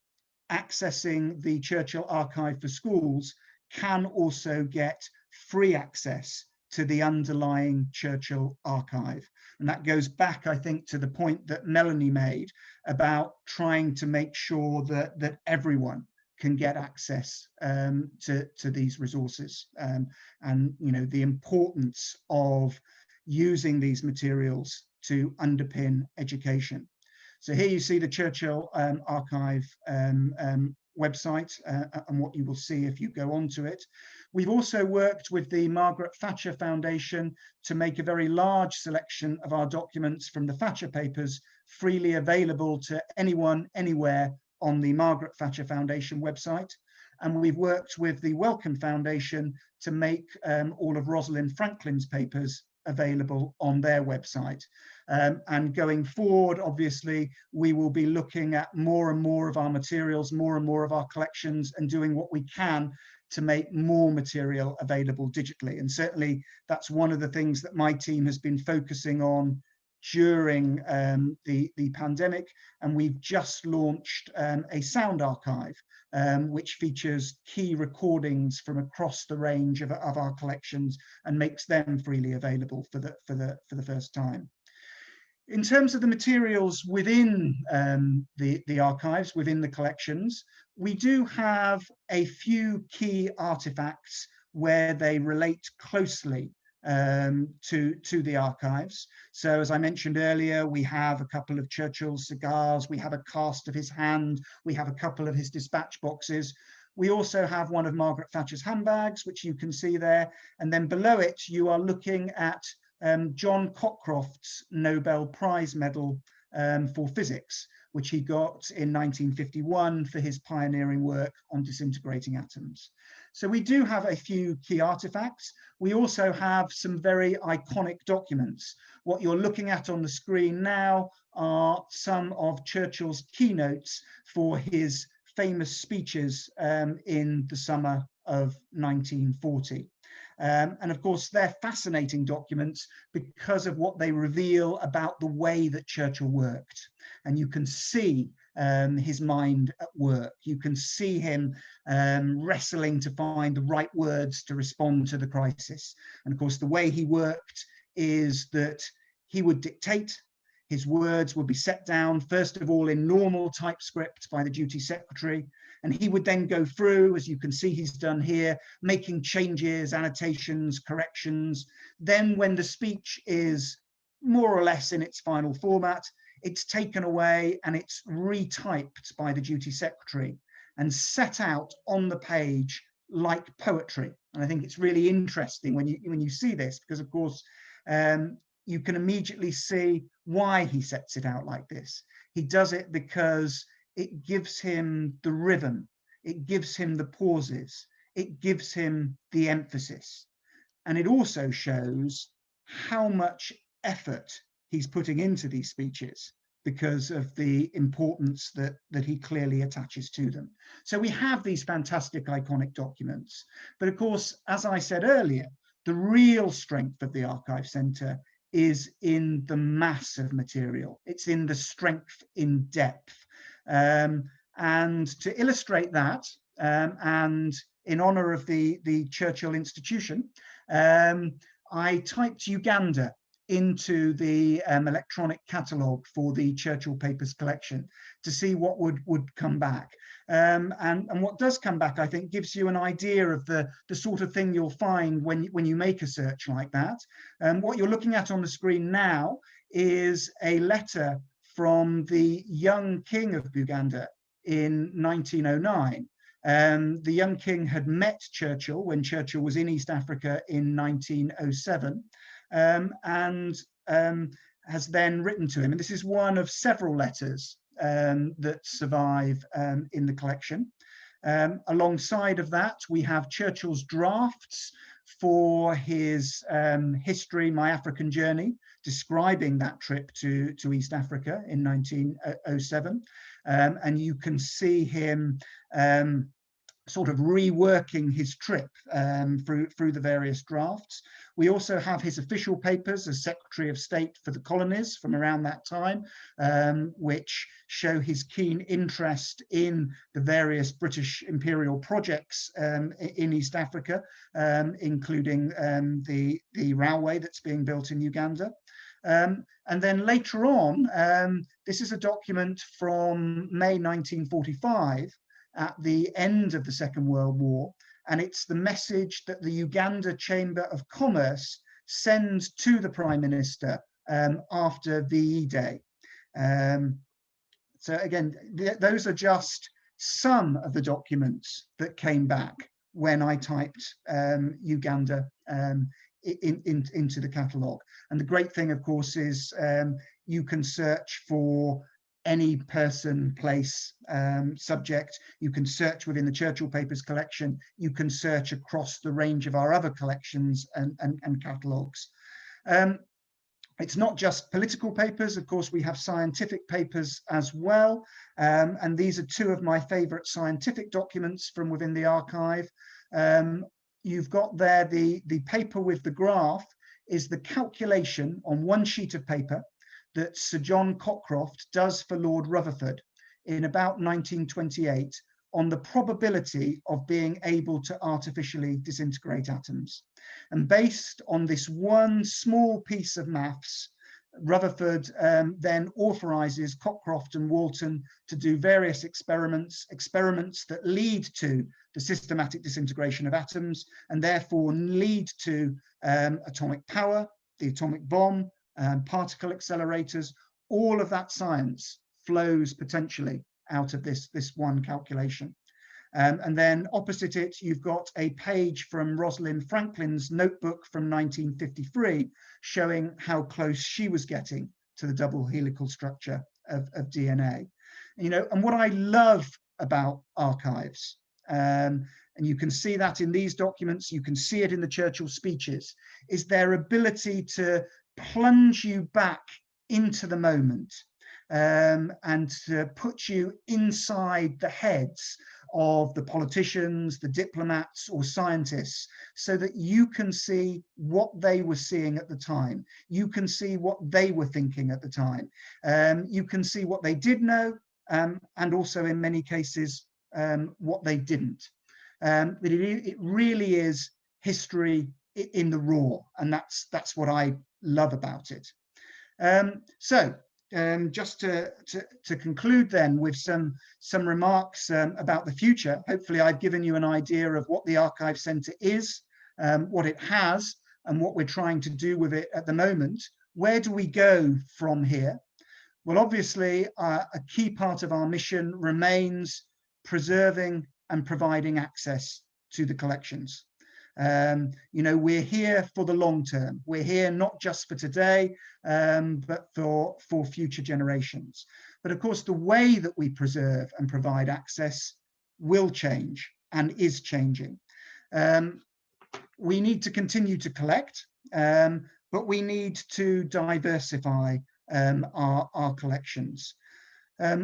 accessing the Churchill Archive for Schools can also get free access to the underlying Churchill archive. And that goes back, I think, to the point that Melanie made about trying to make sure that everyone can get access to these resources, and the importance of using these materials to underpin education. So here you see the Churchill Archive website and what you will see if you go onto it. We've also worked with the Margaret Thatcher Foundation to make a very large selection of our documents from the Thatcher papers freely available to anyone, anywhere on the Margaret Thatcher Foundation website. And we've worked with the Wellcome Foundation to make all of Rosalind Franklin's papers available on their website. And going forward, obviously, we will be looking at more and more of our materials, more and more of our collections, and doing what we can to make more material available digitally. And certainly that's one of the things that my team has been focusing on during the pandemic. And we've just launched a sound archive, which features key recordings from across the range of our collections and makes them freely available for the first time. In terms of the materials within the archives, within the collections, we do have a few key artifacts where they relate closely to the archives. So as I mentioned earlier, we have a couple of Churchill's cigars, we have a cast of his hand, we have a couple of his dispatch boxes. We also have one of Margaret Thatcher's handbags, which you can see there. And then below it, you are looking at John Cockcroft's Nobel Prize Medal for Physics, which he got in 1951 for his pioneering work on disintegrating atoms. So we do have a few key artifacts. We also have some very iconic documents. What you're looking at on the screen now are some of Churchill's keynotes for his famous speeches in the summer of 1940. And of course, they're fascinating documents because of what they reveal about the way that Churchill worked. And you can see his mind at work. You can see him wrestling to find the right words to respond to the crisis. And of course, the way he worked is that he would dictate. His words would be set down, first of all, in normal typescript by the duty secretary. And he would then go through, as you can see he's done here, making changes, annotations, corrections. Then when the speech is more or less in its final format, it's taken away and it's retyped by the duty secretary and set out on the page like poetry. And I think it's really interesting when you see this, because of course, you can immediately see why he sets it out like this. He does it because it gives him the rhythm, it gives him the pauses, it gives him the emphasis. And it also shows how much effort he's putting into these speeches because of the importance that he clearly attaches to them. So we have these fantastic iconic documents. But of course, as I said earlier, the real strength of the Archive Centre is in the mass of material. It's in the strength in depth. And to illustrate that, and in honor of the Churchill Institution, I typed Uganda into the electronic catalogue for the Churchill Papers collection to see what would come back. And what does come back, I think, gives you an idea of the sort of thing you'll find when you make a search like that. What you're looking at on the screen now is a letter from the young king of Uganda in 1909. The young king had met Churchill when Churchill was in East Africa in 1907. And has then written to him. And this is one of several letters that survive in the collection. Alongside of that, we have Churchill's drafts for his history, My African Journey, describing that trip to East Africa in 1907. And you can see him sort of reworking his trip through the various drafts. We also have his official papers as Secretary of State for the Colonies from around that time, which show his keen interest in the various British imperial projects in East Africa, including the railway that's being built in Uganda. And then later on, this is a document from May 1945, at the end of the Second World War, and it's the message that the Uganda Chamber of Commerce sends to the Prime Minister after VE Day. So again, those are just some of the documents that came back when I typed Uganda into the catalogue. And the great thing, of course, is you can search for any person, place, subject. You can search within the Churchill Papers collection. You can search across the range of our other collections and catalogues. It's not just political papers. Of course, we have scientific papers as well. And these are two of my favorite scientific documents from within the archive. You've got there the paper with the graph is the calculation on one sheet of paper that Sir John Cockcroft does for Lord Rutherford in about 1928 on the probability of being able to artificially disintegrate atoms. And based on this one small piece of maths, Rutherford then authorizes Cockcroft and Walton to do various experiments that lead to the systematic disintegration of atoms and therefore lead to atomic power, the atomic bomb, particle accelerators. All of that science flows potentially out of this one calculation. And then opposite it, you've got a page from Rosalind Franklin's notebook from 1953, showing how close she was getting to the double helical structure of DNA. And what I love about archives, and you can see that in these documents, you can see it in the Churchill speeches, is their ability to plunge you back into the moment and to put you inside the heads of the politicians, the diplomats or scientists, so that you can see what they were seeing at the time. You can see what they were thinking at the time. You can see what they did know, and also in many cases, what they didn't. But it really is history in the raw, and that's what I love about it. Just to conclude then with some remarks about the future, hopefully I've given you an idea of what the Archive Centre is, what it has, and what we're trying to do with it at the moment. Where do we go from here? Well, obviously, a key part of our mission remains preserving and providing access to the collections. We're here for the long term. We're here not just for today, but for future generations. But of course, the way that we preserve and provide access will change and is changing. We need to continue to collect, but we need to diversify our collections.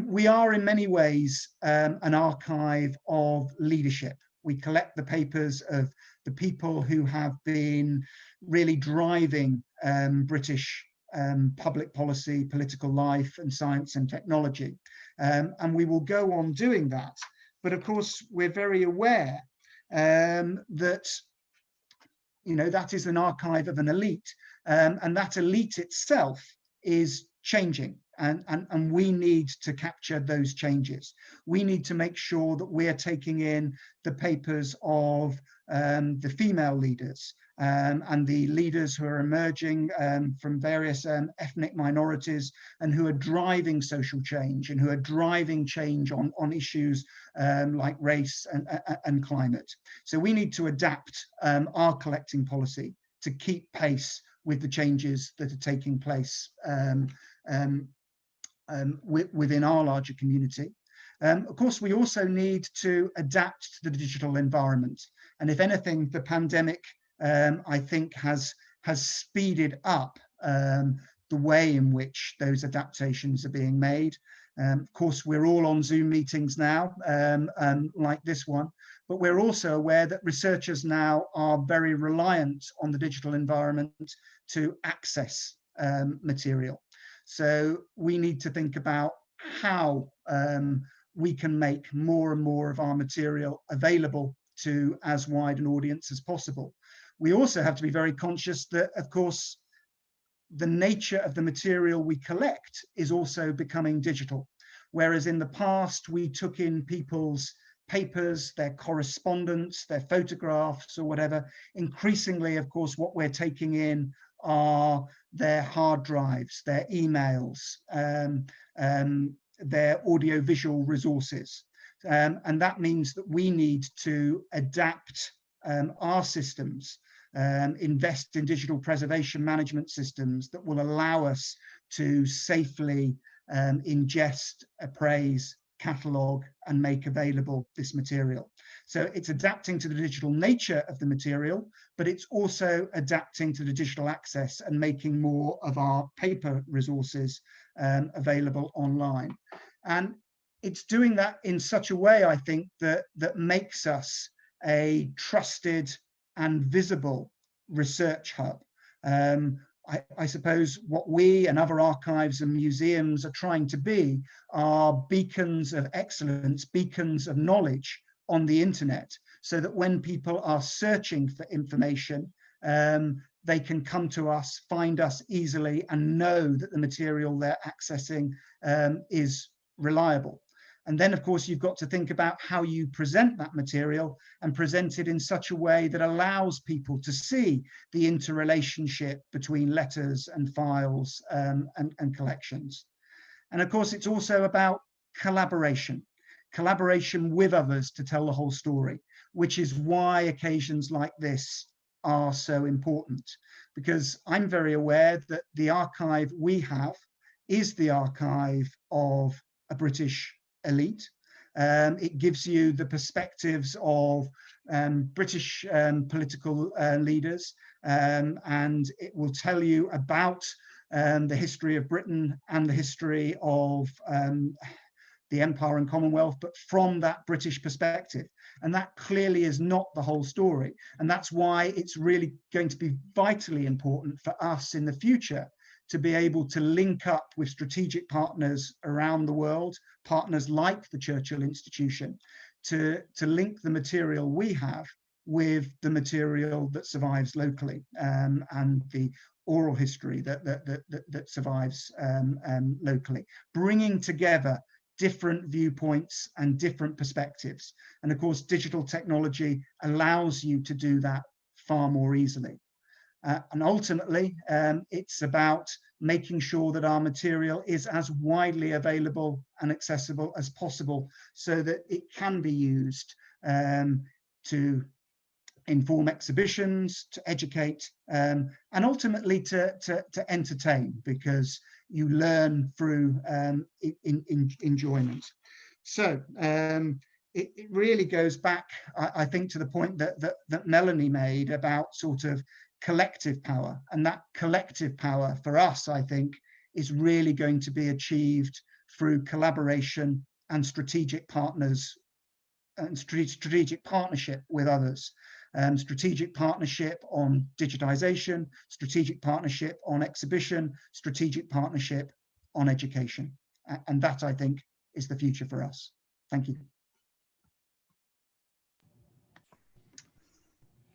We are in many ways an archive of leadership. We collect the papers of the people who have been really driving British public policy, political life, and science and technology. And we will go on doing that. But of course, we're very aware that that is an archive of an elite, and that elite itself is changing. And we need to capture those changes. We need to make sure that we're taking in the papers of the female leaders and the leaders who are emerging from various ethnic minorities and who are driving social change and who are driving change on issues like race and climate. So we need to adapt our collecting policy to keep pace with the changes that are taking place within our larger community. Of course, we also need to adapt to the digital environment. And if anything, the pandemic, I think, has speeded up the way in which those adaptations are being made. Of course, we're all on Zoom meetings now, like this one, but we're also aware that researchers now are very reliant on the digital environment to access material. So we need to think about how we can make more and more of our material available to as wide an audience as possible. We also have to be very conscious that, of course, the nature of the material we collect is also becoming digital. Whereas in the past, we took in people's papers, their correspondence, their photographs or whatever. Increasingly, of course, what we're taking in are their hard drives, their emails, their audiovisual resources. And that means that we need to adapt our systems, invest in digital preservation management systems that will allow us to safely ingest, appraise, catalogue and make available this material. So it's adapting to the digital nature of the material, but it's also adapting to the digital access and making more of our paper resources available online. And it's doing that in such a way, I think, that makes us a trusted and visible research hub. I suppose what we and other archives and museums are trying to be are beacons of excellence, beacons of knowledge on the internet, so that when people are searching for information, they can come to us, find us easily, and know that the material they're accessing is reliable. And then, of course, you've got to think about how you present that material and present it in such a way that allows people to see the interrelationship between letters and files and collections. And of course, it's also about collaboration with others to tell the whole story, which is why occasions like this are so important, because I'm very aware that the archive we have is the archive of a British elite. It gives you the perspectives of British political leaders, and it will tell you about the history of Britain and the history of the Empire and Commonwealth, but from that British perspective. And that clearly is not the whole story. And that's why it's really going to be vitally important for us in the future to be able to link up with strategic partners around the world, partners like the Churchill Institution, to link the material we have with the material that survives locally, and the oral history that survives locally, bringing together different viewpoints and different perspectives. And of course, digital technology allows you to do that far more easily. And ultimately, it's about making sure that our material is as widely available and accessible as possible, so that it can be used to inform exhibitions, to educate, and ultimately to entertain, because you learn through enjoyment. So it really goes back, I think, to the point that Melanie made about sort of collective power. And that collective power for us, I think, is really going to be achieved through collaboration and strategic partners and strategic partnership with others. Strategic partnership on digitization, strategic partnership on exhibition, strategic partnership on education. And that, I think, is the future for us. Thank you.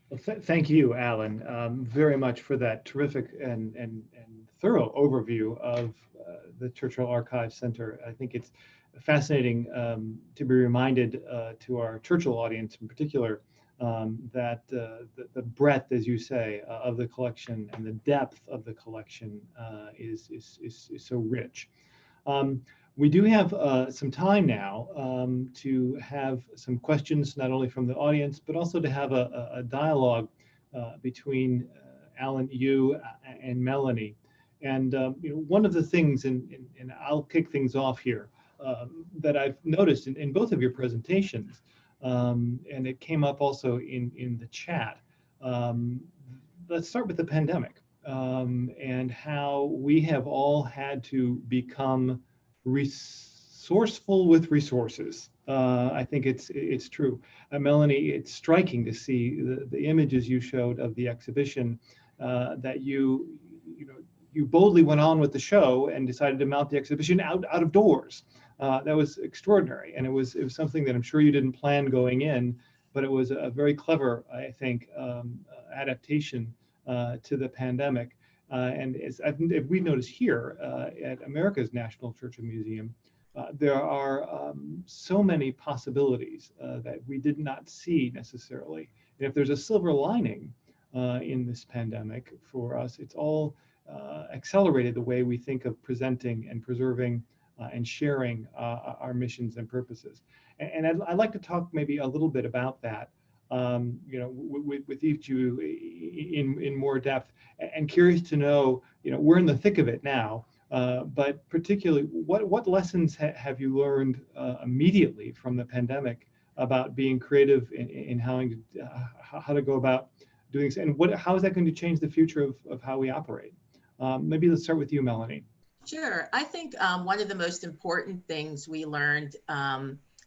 Well, thank you, Alan, very much for that terrific and thorough overview of the Churchill Archive Center. I think it's fascinating to be reminded to our Churchill audience in particular that the breadth, as you say, of the collection and the depth of the collection is so rich. We do have some time now to have some questions, not only from the audience, but also to have a dialogue between Alan, you, and Melanie. And you know, one of the things, and I'll kick things off here, that I've noticed in both of your presentations, and it came up also in the chat. Let's start with the pandemic and how we have all had to become resourceful with resources. I think it's true. Melanie, it's striking to see the images you showed of the exhibition, that you boldly went on with the show and decided to mount the exhibition out of doors. That was extraordinary, and it was something that I'm sure you didn't plan going in, but it was a very clever, I think, adaptation to the pandemic. And as we noticed here at America's National Churchill Museum, there are so many possibilities that we did not see necessarily. And if there's a silver lining in this pandemic for us, it's all accelerated the way we think of presenting and preserving and sharing our missions and purposes. And I'd like to talk maybe a little bit about that, with each of you in more depth, and curious to know, we're in the thick of it now. but particularly, what lessons have you learned immediately from the pandemic about being creative in how to go about doing this, and how is that going to change the future of how we operate? Maybe let's start with you, Melanie. Sure. I think one of the most important things we learned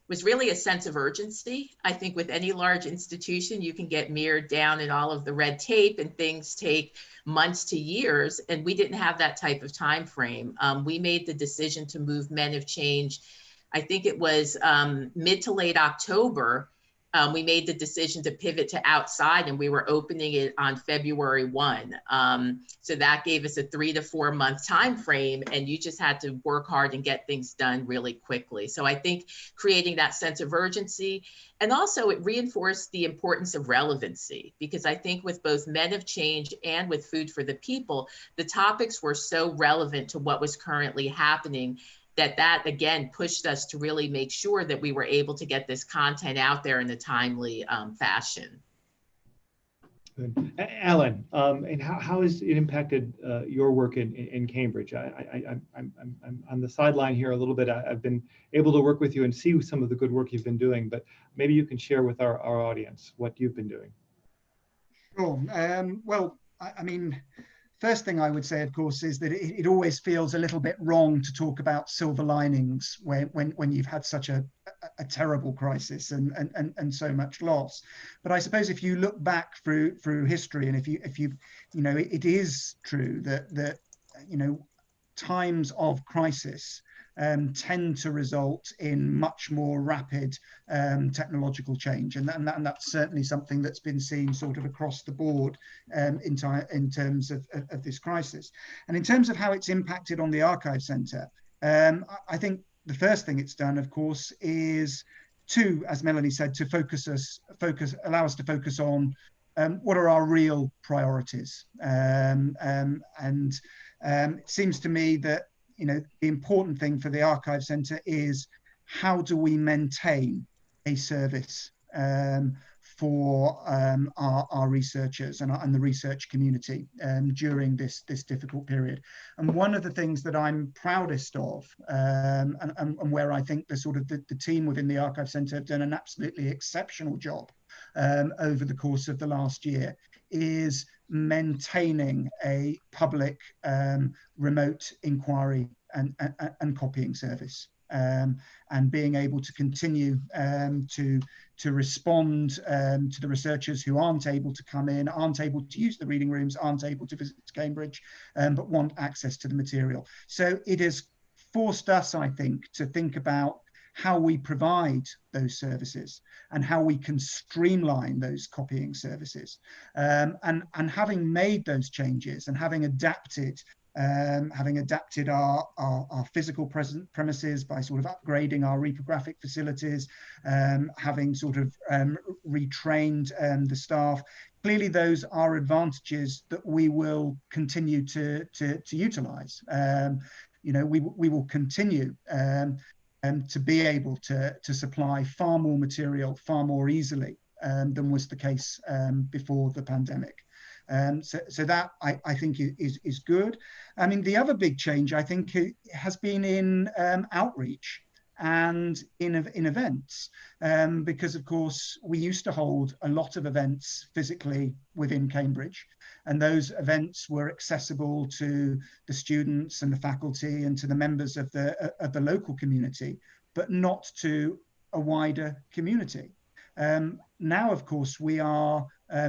was really a sense of urgency. I think with any large institution, you can get mired down in all of the red tape and things take months to years, and we didn't have that type of time frame. We made the decision to move Men of Change. I think it was mid to late October. We made the decision to pivot to outside, and we were opening it on February 1. So that gave us a 3 to 4 month time frame, and you just had to work hard and get things done really quickly. So I think creating that sense of urgency, and also it reinforced the importance of relevancy, because I think with both Men of Change and with Food for the People, the topics were so relevant to what was currently happening that again pushed us to really make sure that we were able to get this content out there in a timely fashion. Good. Alan, and how has it impacted your work in Cambridge? I'm on the sideline here a little bit. I've been able to work with you and see some of the good work you've been doing, but maybe you can share with our audience what you've been doing. Sure. Well, I mean, first thing I would say, of course, is that it always feels a little bit wrong to talk about silver linings when you've had such a terrible crisis and so much loss. But I suppose if you look back through history, and if you know, it is true that you know, times of crisis tend to result in much more rapid technological change, and that's certainly something that's been seen sort of across the board in terms of this crisis. And in terms of how it's impacted on the Archive Centre, I think the first thing it's done, of course, is to, as Melanie said, to allow us to focus on what are our real priorities. It seems to me that, you know, the important thing for the Archive Centre is how do we maintain a service for our researchers and the research community during this difficult period. And one of the things that I'm proudest of, and where I think the team within the Archive Centre have done an absolutely exceptional job over the course of the last year, is maintaining a public remote inquiry and copying service, and being able to continue to respond to the researchers who aren't able to come in, aren't able to use the reading rooms, aren't able to visit Cambridge, but want access to the material. So it has forced us, I think, to think about how we provide those services and how we can streamline those copying services. And having made those changes and having adapted our physical premises by sort of upgrading our reprographic facilities, having sort of retrained the staff, clearly those are advantages that we will continue to utilize. You know, we will continue to be able to supply far more material far more easily than was the case before the pandemic. So that I think is good. I mean, the other big change I think has been in outreach and in events, because of course we used to hold a lot of events physically within Cambridge, and those events were accessible to the students and the faculty and to the members of the local community, but not to a wider community. Now, of course, we are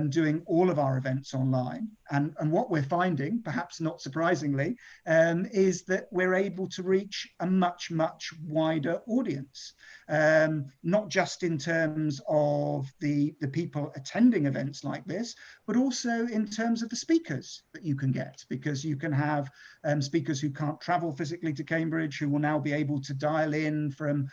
doing all of our events online. And what we're finding, perhaps not surprisingly, is that we're able to reach a much, much wider audience, not just in terms of the people attending events like this, but also in terms of the speakers that you can get, because you can have speakers who can't travel physically to Cambridge, who will now be able to dial in from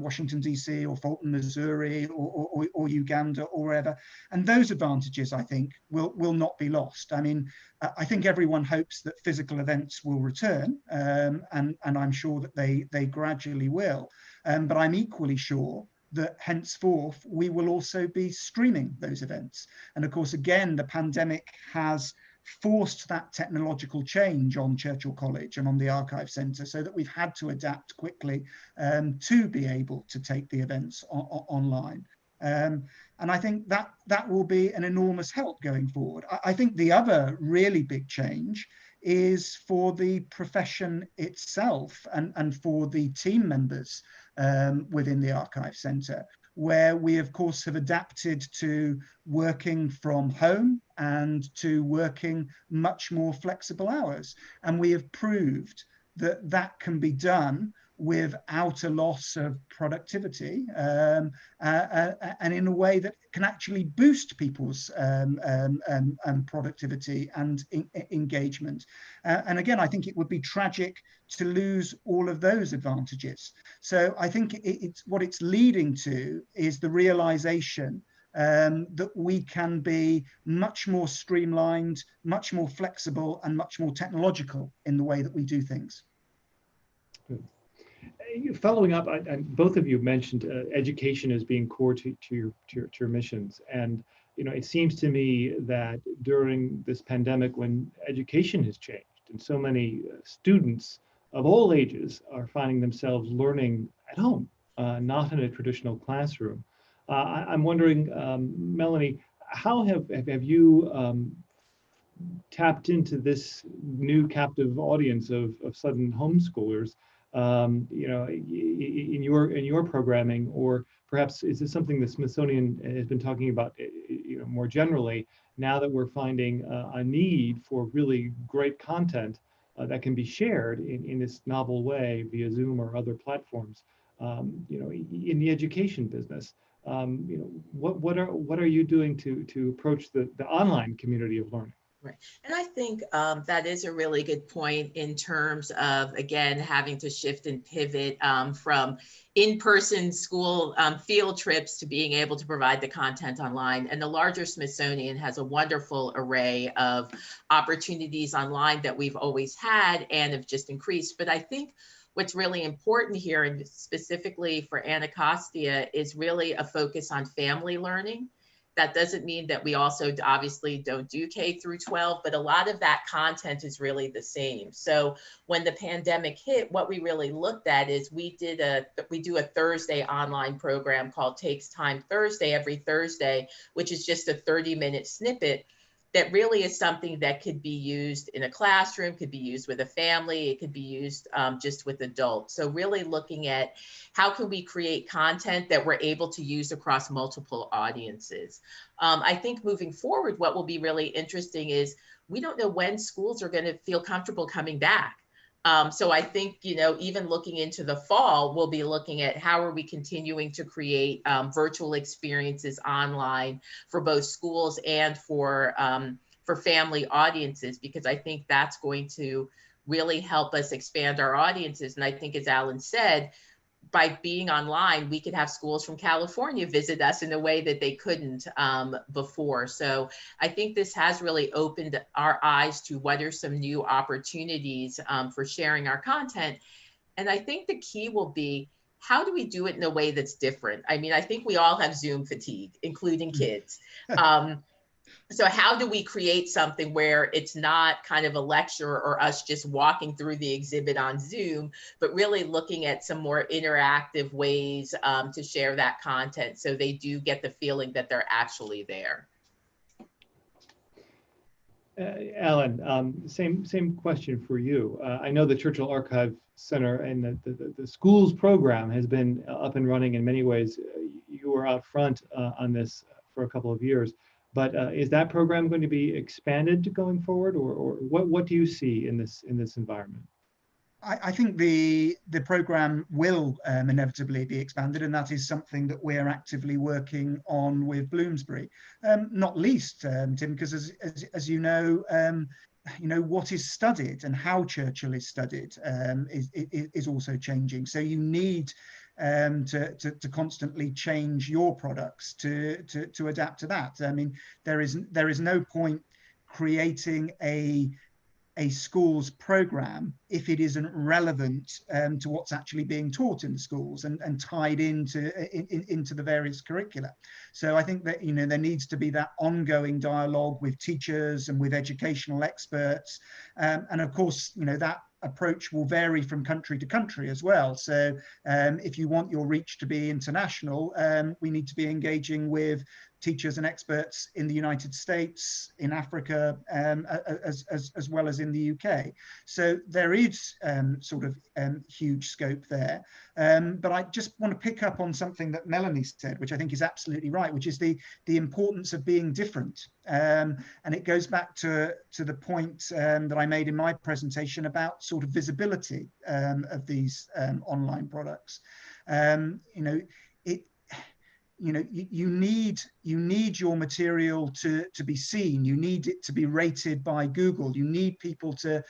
Washington, DC, or Fulton, Missouri, or Uganda, or wherever. And those advantages, I think, will not be lost. I mean, I think everyone hopes that physical events will return, and I'm sure that they gradually will. But I'm equally sure that henceforth we will also be streaming those events. And of course, again, the pandemic has forced that technological change on Churchill College and on the Archive Centre, so that we've had to adapt quickly to be able to take the events online. And I think that will be an enormous help going forward. I think the other really big change is for the profession itself and for the team members within the Archive Centre, where we of course have adapted to working from home and to working much more flexible hours. And we have proved that that can be done without a loss of productivity, and in a way that can actually boost people's productivity and engagement. And again, I think it would be tragic to lose all of those advantages. So I think what it's leading to is the realization that we can be much more streamlined, much more flexible, and much more technological in the way that we do things. Good. Following up, both of you mentioned education as being core to your missions, and it seems to me that during this pandemic, when education has changed and so many students of all ages are finding themselves learning at home, not in a traditional classroom, I'm wondering, Melanie, how have you tapped into this new captive audience of sudden homeschoolers? In your programming, or perhaps is this something the Smithsonian has been talking about, more generally, now that we're finding a need for really great content that can be shared in this novel way via Zoom or other platforms, in the education business? What are you doing to approach the online community of learning? Right. And I think that is a really good point in terms of, again, having to shift and pivot from in-person school field trips to being able to provide the content online. And the larger Smithsonian has a wonderful array of opportunities online that we've always had and have just increased. But I think what's really important here, and specifically for Anacostia, is really a focus on family learning. That doesn't mean that we also obviously don't do K through 12, but a lot of that content is really the same. So when the pandemic hit, what we really looked at is we do a Thursday online program called Takes Time Thursday every Thursday, which is just a 30-minute snippet that really is something that could be used in a classroom, could be used with a family, it could be used just with adults. So really looking at how can we create content that we're able to use across multiple audiences. I think moving forward, what will be really interesting is we don't know when schools are going to feel comfortable coming back. So I think, even looking into the fall, we'll be looking at how are we continuing to create virtual experiences online for both schools and for family audiences, because I think that's going to really help us expand our audiences. And I think, as Alan said, by being online, we could have schools from California visit us in a way that they couldn't before. So I think this has really opened our eyes to what are some new opportunities for sharing our content. And I think the key will be, how do we do it in a way that's different? I mean, I think we all have Zoom fatigue, including kids. So how do we create something where it's not kind of a lecture or us just walking through the exhibit on Zoom, but really looking at some more interactive ways to share that content so they do get the feeling that they're actually there? Alan, same question for you. I know the Churchill Archive Center and the schools program has been up and running in many ways. You were out front on this for a couple of years. But is that program going to be expanded going forward, or what do you see in this environment? I think the program will inevitably be expanded, and that is something that we're actively working on with Bloomsbury. Not least, Tim, because as you know, what is studied and how Churchill is studied is also changing. So you need to constantly change your products to adapt to that. I mean, there is no point creating a a school's program if it isn't relevant to what's actually being taught in the schools and tied into the various curricula. So I think that, you know, there needs to be that ongoing dialogue with teachers and with educational experts, and of course, you know, that approach will vary from country to country as well. So if you want your reach to be international, we need to be engaging with teachers and experts in the United States, in Africa, as well as in the UK. So there is sort of huge scope there. But I just want to pick up on something that Melanie said, which I think is absolutely right, which is the importance of being different. And it goes back to the point that I made in my presentation about sort of visibility of these online products. You need your material to be seen. You need it to be rated by Google. You need people to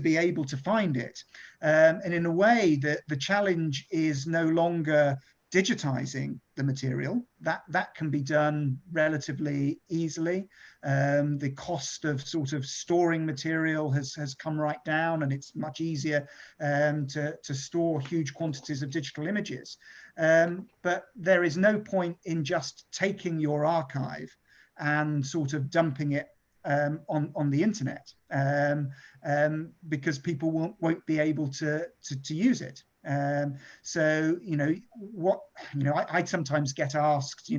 be able to find it. And in a way, the challenge is no longer digitizing the material. That can be done relatively easily. The cost of sort of storing material has come right down, and it's much easier to store huge quantities of digital images. But there is no point in just taking your archive and sort of dumping it on the internet, because people won't be able to use it. So, I sometimes get asked,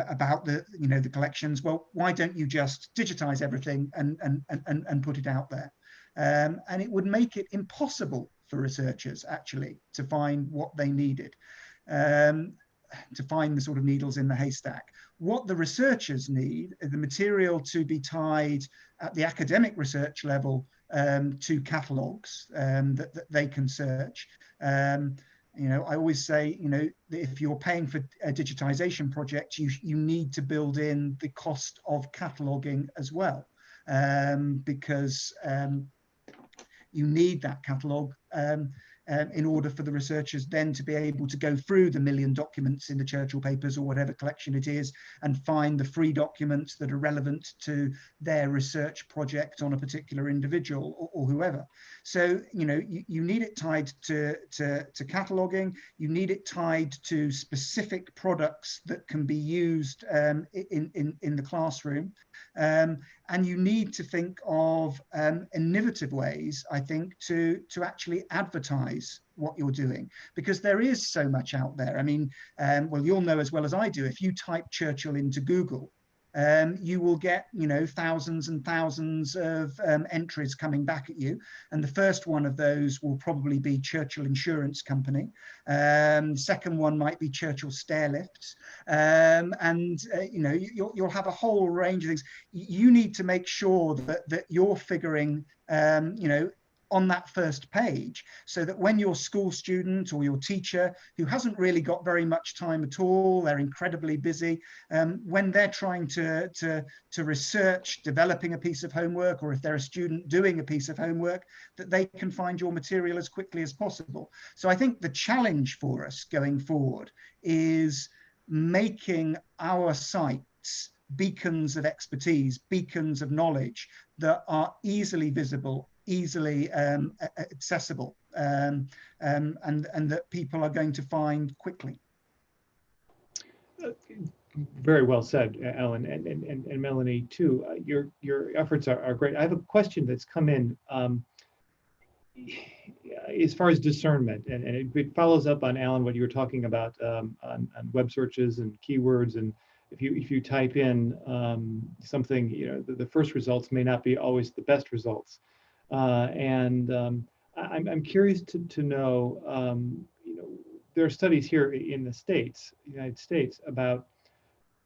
about the collections. Well, why don't you just digitize everything and put it out there? And it would make it impossible for researchers actually to find what they needed, to find the sort of needles in the haystack. What the researchers need is the material to be tied at the academic research level to catalogues that they can search. I always say, that if you're paying for a digitization project, you need to build in the cost of cataloging as well, because you need that catalogue in order for the researchers then to be able to go through the 1 million documents in the Churchill papers or whatever collection it is and find the free documents that are relevant to their research project on a particular individual or whoever. So, you need it tied to cataloguing. You need it tied to specific products that can be used in the classroom. And you need to think of innovative ways, I think, to actually advertise what you're doing, because there is so much out there. I mean, well, you'll know as well as I do, if you type Churchill into Google, you will get, thousands and thousands of entries coming back at you. And the first one of those will probably be Churchill Insurance Company. Second one might be Churchill Stairlifts. You'll have a whole range of things. You need to make sure that you're figuring, on that first page, so that when your school student or your teacher who hasn't really got very much time at all, they're incredibly busy, when they're trying to research developing a piece of homework, or if they're a student doing a piece of homework, that they can find your material as quickly as possible. So I think the challenge for us going forward is making our sites beacons of expertise, beacons of knowledge that are easily visible, easily accessible, and that people are going to find quickly. Very well said, Ellen, and Melanie too. Your efforts are great. I have a question that's come in as far as discernment, and it follows up on, Alan, what you were talking about on web searches and keywords. And if you type in something, the first results may not be always the best results. I'm curious to know, there are studies here in the United States, about,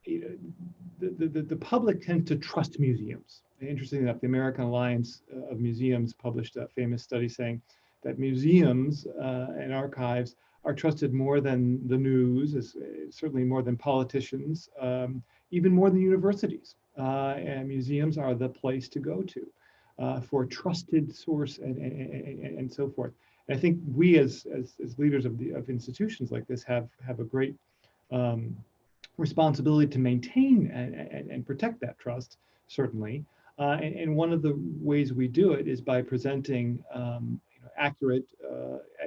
the public tends to trust museums. Interestingly enough, the American Alliance of Museums published a famous study saying that museums and archives are trusted more than the news, certainly more than politicians, even more than universities. And museums are the place to go to for a trusted source and so forth. And I think we as leaders of institutions like this have a great responsibility to maintain and protect that trust, certainly. And one of the ways we do it is by presenting accurate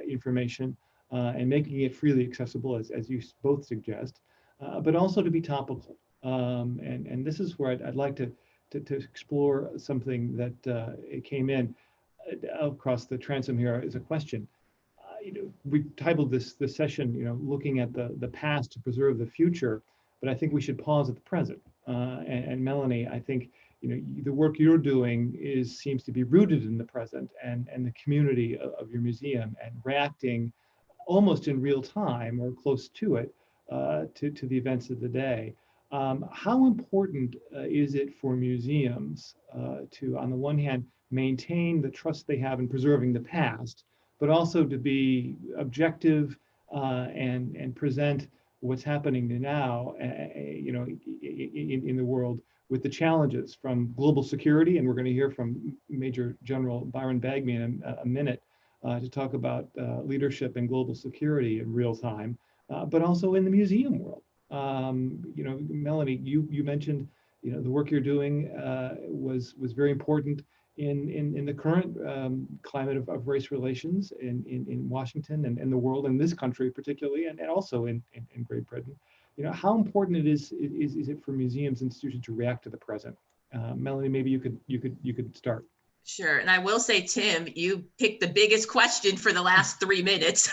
information and making it freely accessible, as you both suggest, but also to be topical. And this is where I'd like to explore something that it came in across the transom here as a question. We titled this session, looking at the past to preserve the future, but I think we should pause at the present. And Melanie, I think the work you're doing seems to be rooted in the present and the community of your museum, and reacting almost in real time or close to it to the events of the day. How important is it for museums to, on the one hand, maintain the trust they have in preserving the past, but also to be objective and present what's happening now, in the world, with the challenges from global security, and we're going to hear from Major General Byron Bagby in a minute to talk about leadership and global security in real time, but also in the museum world. Melanie, you mentioned, the work you're doing was very important in the current climate of race relations in Washington and the world, in this country particularly, and also in Great Britain. How important is it for museums and institutions to react to the present? Melanie, maybe you could start. Sure. And I will say, Tim, you picked the biggest question for the last 3 minutes.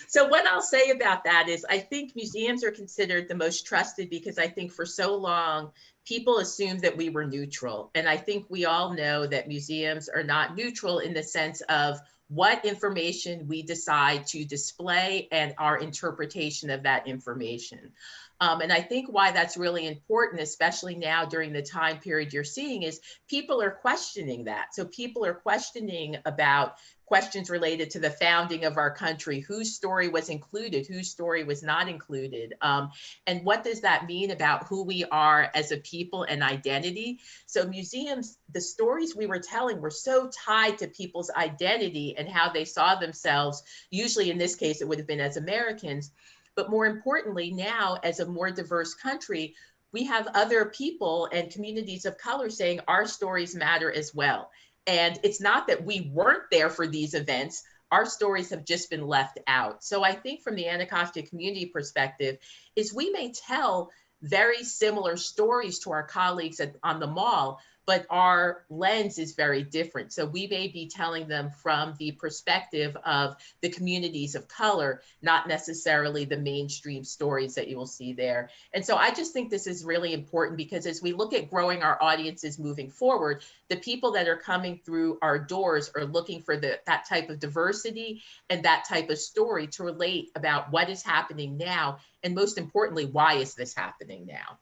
So what I'll say about that is, I think museums are considered the most trusted because I think for so long, people assumed that we were neutral. And I think we all know that museums are not neutral in the sense of what information we decide to display and our interpretation of that information. And I think why that's really important, especially now during the time period you're seeing, is people are questioning that. So people are questioning about questions related to the founding of our country, whose story was included, whose story was not included, and what does that mean about who we are as a people and identity. So museums, the stories we were telling were so tied to people's identity and how they saw themselves, usually in this case, it would have been as Americans. But more importantly, now as a more diverse country, we have other people and communities of color saying our stories matter as well. And it's not that we weren't there for these events, our stories have just been left out. So I think from the Anacostia community perspective is we may tell very similar stories to our colleagues on the mall, but our lens is very different. So we may be telling them from the perspective of the communities of color, not necessarily the mainstream stories that you will see there. And so I just think this is really important because as we look at growing our audiences moving forward, the people that are coming through our doors are looking for that type of diversity and that type of story to relate about what is happening now. And most importantly, why is this happening now?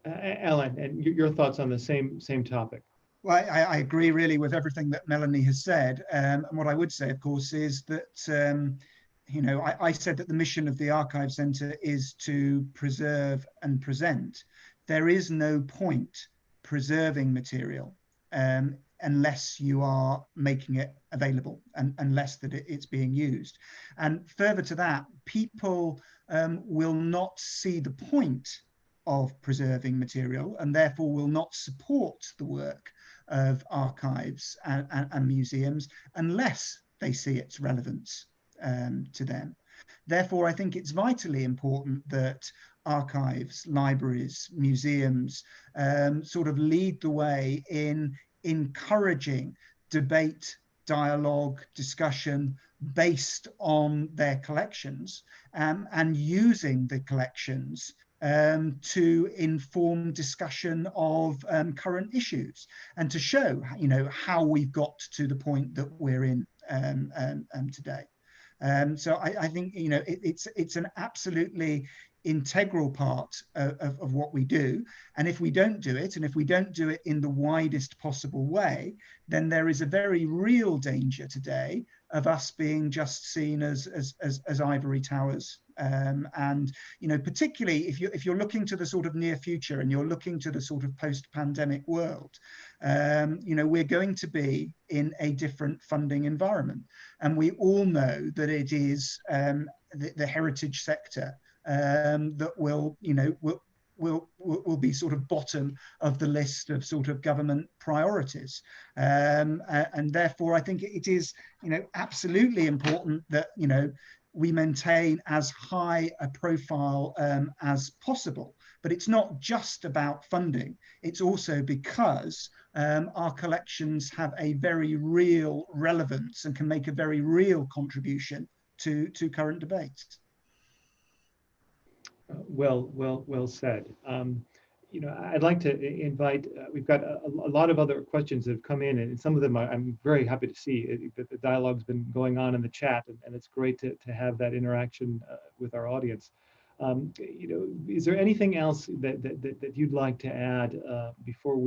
Ellen, and your thoughts on the same topic? Well, I agree really with everything that Melanie has said. And what I would say, of course, is that, I said that the mission of the Archive Centre is to preserve and present. There is no point preserving material unless you are making it available and unless that it's being used. And further to that, people will not see the point of preserving material and therefore will not support the work of archives and museums unless they see its relevance to them. Therefore, I think it's vitally important that archives, libraries, museums sort of lead the way in encouraging debate, dialogue, discussion based on their collections and using the collections to inform discussion of current issues and to show, how we've got to the point that we're in today. So I think, it's an absolutely integral part of what we do. And if we don't do it, and if we don't do it in the widest possible way, then there is a very real danger today of us being just seen as ivory towers. And particularly if you're looking to the sort of near future and you're looking to the sort of post-pandemic world, we're going to be in a different funding environment, and we all know that it is the heritage sector that will will be sort of bottom of the list of sort of government priorities. And therefore, I think it is, absolutely important that, we maintain as high a profile as possible. But it's not just about funding. It's also because our collections have a very real relevance and can make a very real contribution to current debates. Well said. I'd like to invite, we've got a lot of other questions that have come in, and some of them I'm very happy to see that the dialogue's been going on in the chat, and it's great to have that interaction with our audience. Is there anything else that you'd like to add before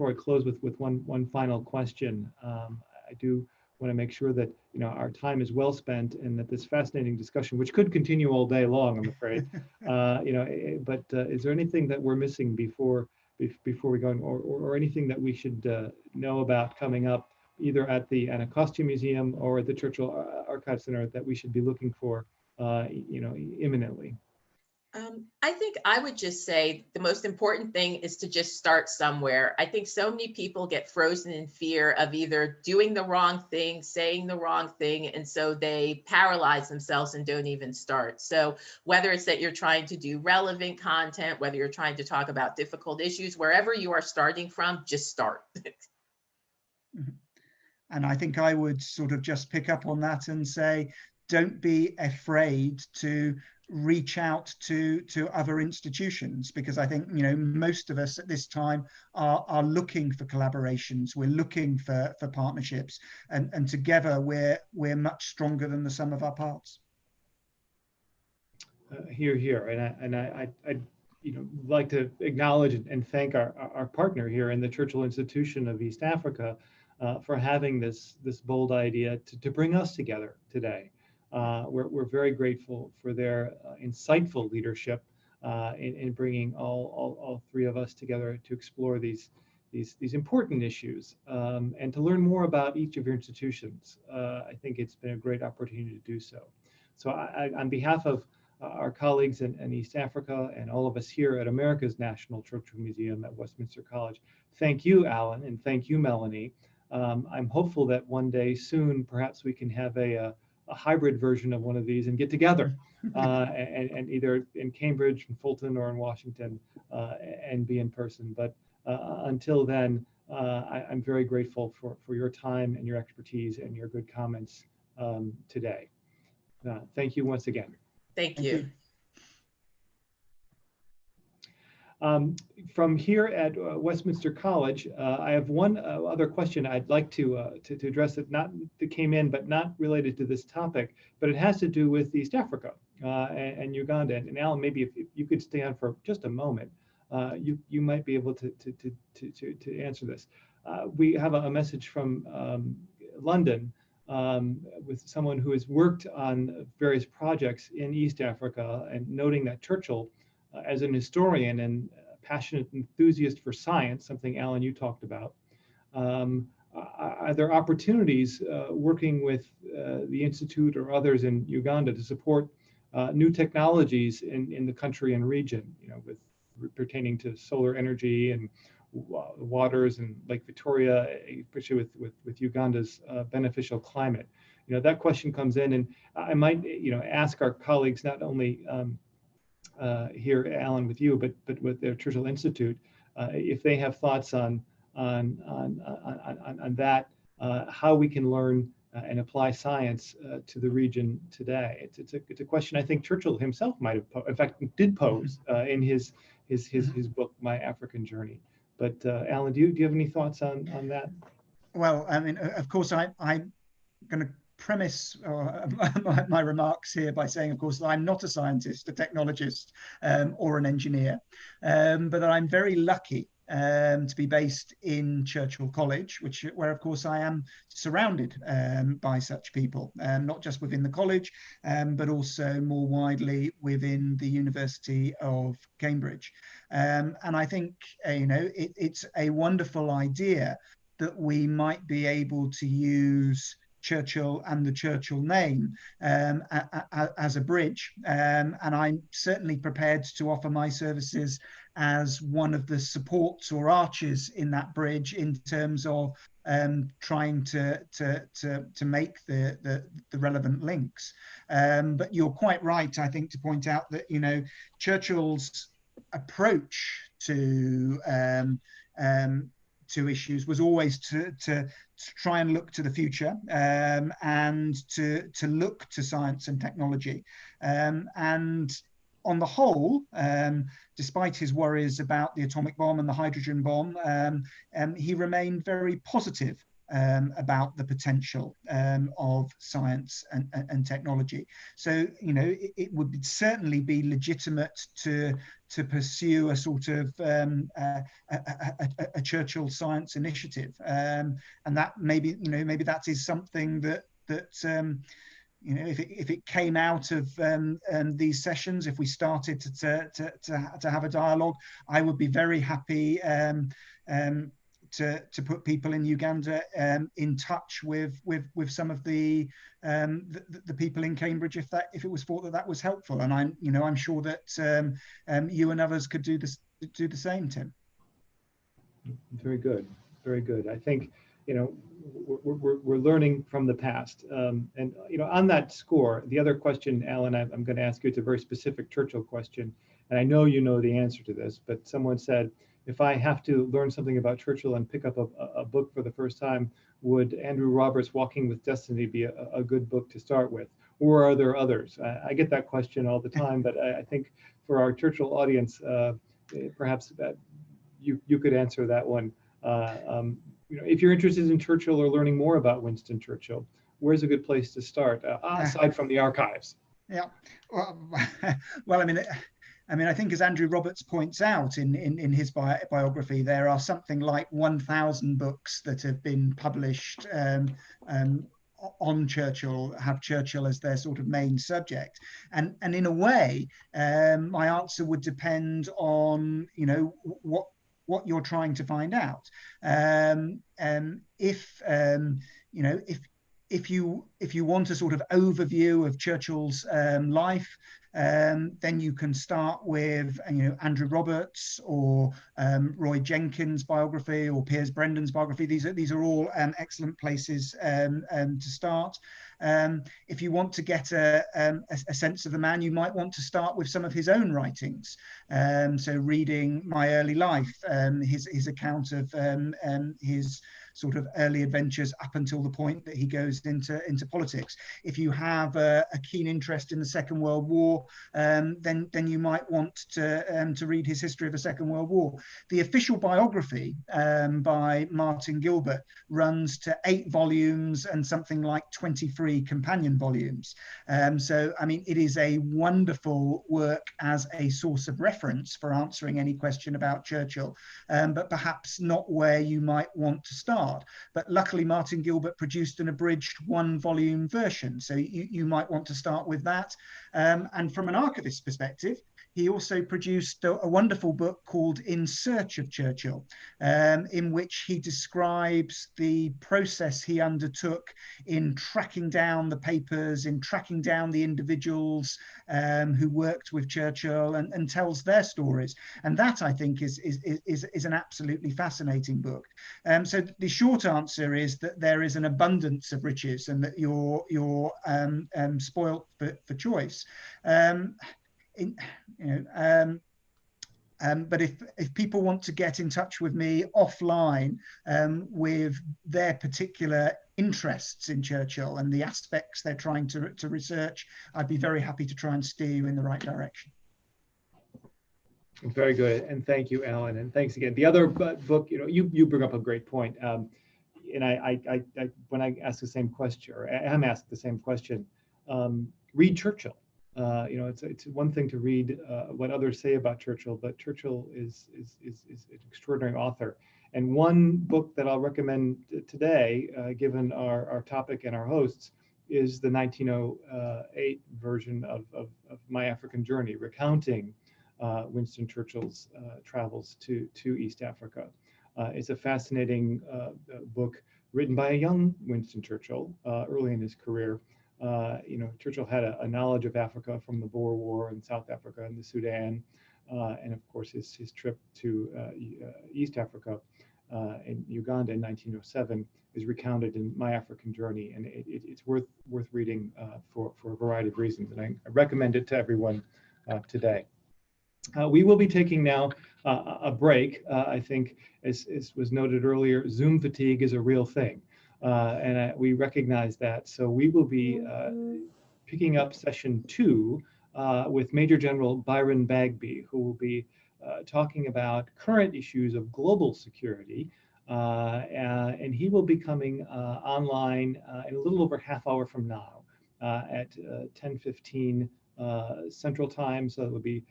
I close with one final question? I do want to make sure that our time is well spent, and that this fascinating discussion, which could continue all day long, I'm afraid, but is there anything that we're missing before we go on, or anything that we should know about coming up, either at the Anacostia Museum or at the Churchill Archive Center, that we should be looking for imminently? I think I would just say the most important thing is to just start somewhere. I think so many people get frozen in fear of either doing the wrong thing, saying the wrong thing, and so they paralyze themselves and don't even start. So whether it's that you're trying to do relevant content, whether you're trying to talk about difficult issues, wherever you are starting from, just start. And I think I would sort of just pick up on that and say, don't be afraid to reach out to other institutions, because I think most of us at this time are looking for collaborations, we're looking for partnerships, and together we're much stronger than the sum of our parts. Here, and I'd like to acknowledge and thank our partner here in the Churchill Institution of East Africa for having this bold idea to bring us together today. We're very grateful for their insightful leadership in bringing all three of us together to explore these important issues and to learn more about each of your institutions. I think it's been a great opportunity to do so. So on behalf of our colleagues in East Africa and all of us here at America's National Churchill Museum at Westminster College, thank you, Alan, and thank you, Melanie. I'm hopeful that one day soon, perhaps we can have a hybrid version of one of these and get together and either in Cambridge, in Fulton, or in Washington and be in person. But until then, I'm very grateful for your time and your expertise and your good comments today. Thank you once again. Thank you. From here at Westminster College, I have one other question I'd like to address that came in, but not related to this topic, but it has to do with East Africa and Uganda. And Alan, maybe if you could stay on for just a moment, you might be able to answer this. We have a message from London with someone who has worked on various projects in East Africa, and noting that Churchill, as an historian and passionate enthusiast for science, something Alan you talked about, are there opportunities working with the Institute or others in Uganda to support new technologies in the country and region, with pertaining to solar energy and waters and Lake Victoria, especially with Uganda's beneficial climate? That question comes in, and I might ask our colleagues, not only here, Alan, with you, but with the Churchill Institute, if they have thoughts on that, how we can learn and apply science to the region today. It's a question I think Churchill himself might have, in fact, did pose in his book, My African Journey. But Alan, do you have any thoughts on that? Well, I mean, of course, I'm going to premise my remarks here by saying, of course, that I'm not a scientist, a technologist, or an engineer, but that I'm very lucky to be based in Churchill College, where, of course, I am surrounded by such people, not just within the college, but also more widely within the University of Cambridge. And I think, it's a wonderful idea that we might be able to use Churchill and the Churchill name as a bridge, and I'm certainly prepared to offer my services as one of the supports or arches in that bridge in terms of trying to make the relevant links. But you're quite right, I think, to point out that, you know, Churchill's approach to issues was always to try and look to the future, and to look to science and technology, and on the whole, despite his worries about the atomic bomb and the hydrogen bomb, he remained very positive about the potential of science and technology. So, you know, it would certainly be legitimate to pursue a sort of a Churchill science initiative, and that maybe, you know, maybe that is something that you know, if it came out of these sessions, if we started to have a dialogue, I would be very happy to put people in Uganda in touch with some of the people in Cambridge if it was thought that was helpful. And I'm sure that you and others could do the same, Tim. Very good, very good. I think, you know, we're learning from the past, and you know, on that score, the other question, Alan, I'm going to ask you, it's a very specific Churchill question, and I know you know the answer to this, but someone said, if I have to learn something about Churchill and pick up a book for the first time, would Andrew Roberts' Walking with Destiny be a good book to start with, or are there others? I get that question all the time, but I think for our Churchill audience, perhaps you could answer that one. You know, if you're interested in Churchill or learning more about Winston Churchill, where's a good place to start, aside from the archives? Yeah, well, I mean, I think as Andrew Roberts points out in his biography, there are something like 1,000 books that have been published on Churchill, have Churchill as their sort of main subject, and in a way, my answer would depend on, you know, what you're trying to find out. You know, if you want a sort of overview of Churchill's life, then you can start with, you know, Andrew Roberts or Roy Jenkins' biography or Piers Brendan's biography. These are all excellent places to start. If you want to get a sense of the man, you might want to start with some of his own writings. So reading My Early Life, his account of his sort of early adventures up until the point that he goes into politics. If you have a keen interest in the Second World War, then you might want to read his history of the Second World War. The official biography by Martin Gilbert runs to 8 volumes and something like 23 companion volumes. So, I mean, it is a wonderful work as a source of reference for answering any question about Churchill, but perhaps not where you might want to start. But luckily, Martin Gilbert produced an abridged 1-volume version, so you might want to start with that. And from an archivist's perspective, he also produced a wonderful book called In Search of Churchill, in which he describes the process he undertook in tracking down the papers, in tracking down the individuals who worked with Churchill, and tells their stories. And that, I think, is an absolutely fascinating book. So the short answer is that there is an abundance of riches, and that you're spoilt for choice. But if people want to get in touch with me offline with their particular interests in Churchill and the aspects they're trying to research, I'd be very happy to try and steer you in the right direction. Very good, and thank you, Alan, and thanks again. The other book, you know, you bring up a great point, and I when I ask the same question, or am asked the same question, read Churchill. You know, it's one thing to read what others say about Churchill, but Churchill is an extraordinary author. And one book that I'll recommend today, given our topic and our hosts, is the 1908 version of My African Journey, recounting Winston Churchill's travels to East Africa. It's a fascinating book written by a young Winston Churchill early in his career. Churchill had a knowledge of Africa from the Boer War in South Africa and the Sudan, and of course his trip to East Africa in Uganda in 1907 is recounted in My African Journey, and it's worth reading for a variety of reasons, and I recommend it to everyone today. We will be taking now a break. I think, as was noted earlier, Zoom fatigue is a real thing, and we recognize that. So we will be picking up session 2 with Major General Byron Bagby, who will be talking about current issues of global security. And he will be coming online in a little over half hour from now at 10:15 Central Time. So it will be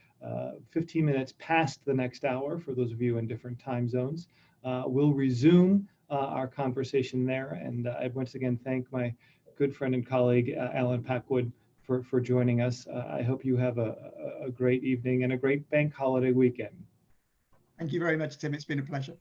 15 minutes past the next hour for those of you in different time zones. We'll resume our conversation there. And I once again thank my good friend and colleague, Alan Packwood, for joining us. I hope you have a great evening and a great bank holiday weekend. Thank you very much, Tim. It's been a pleasure.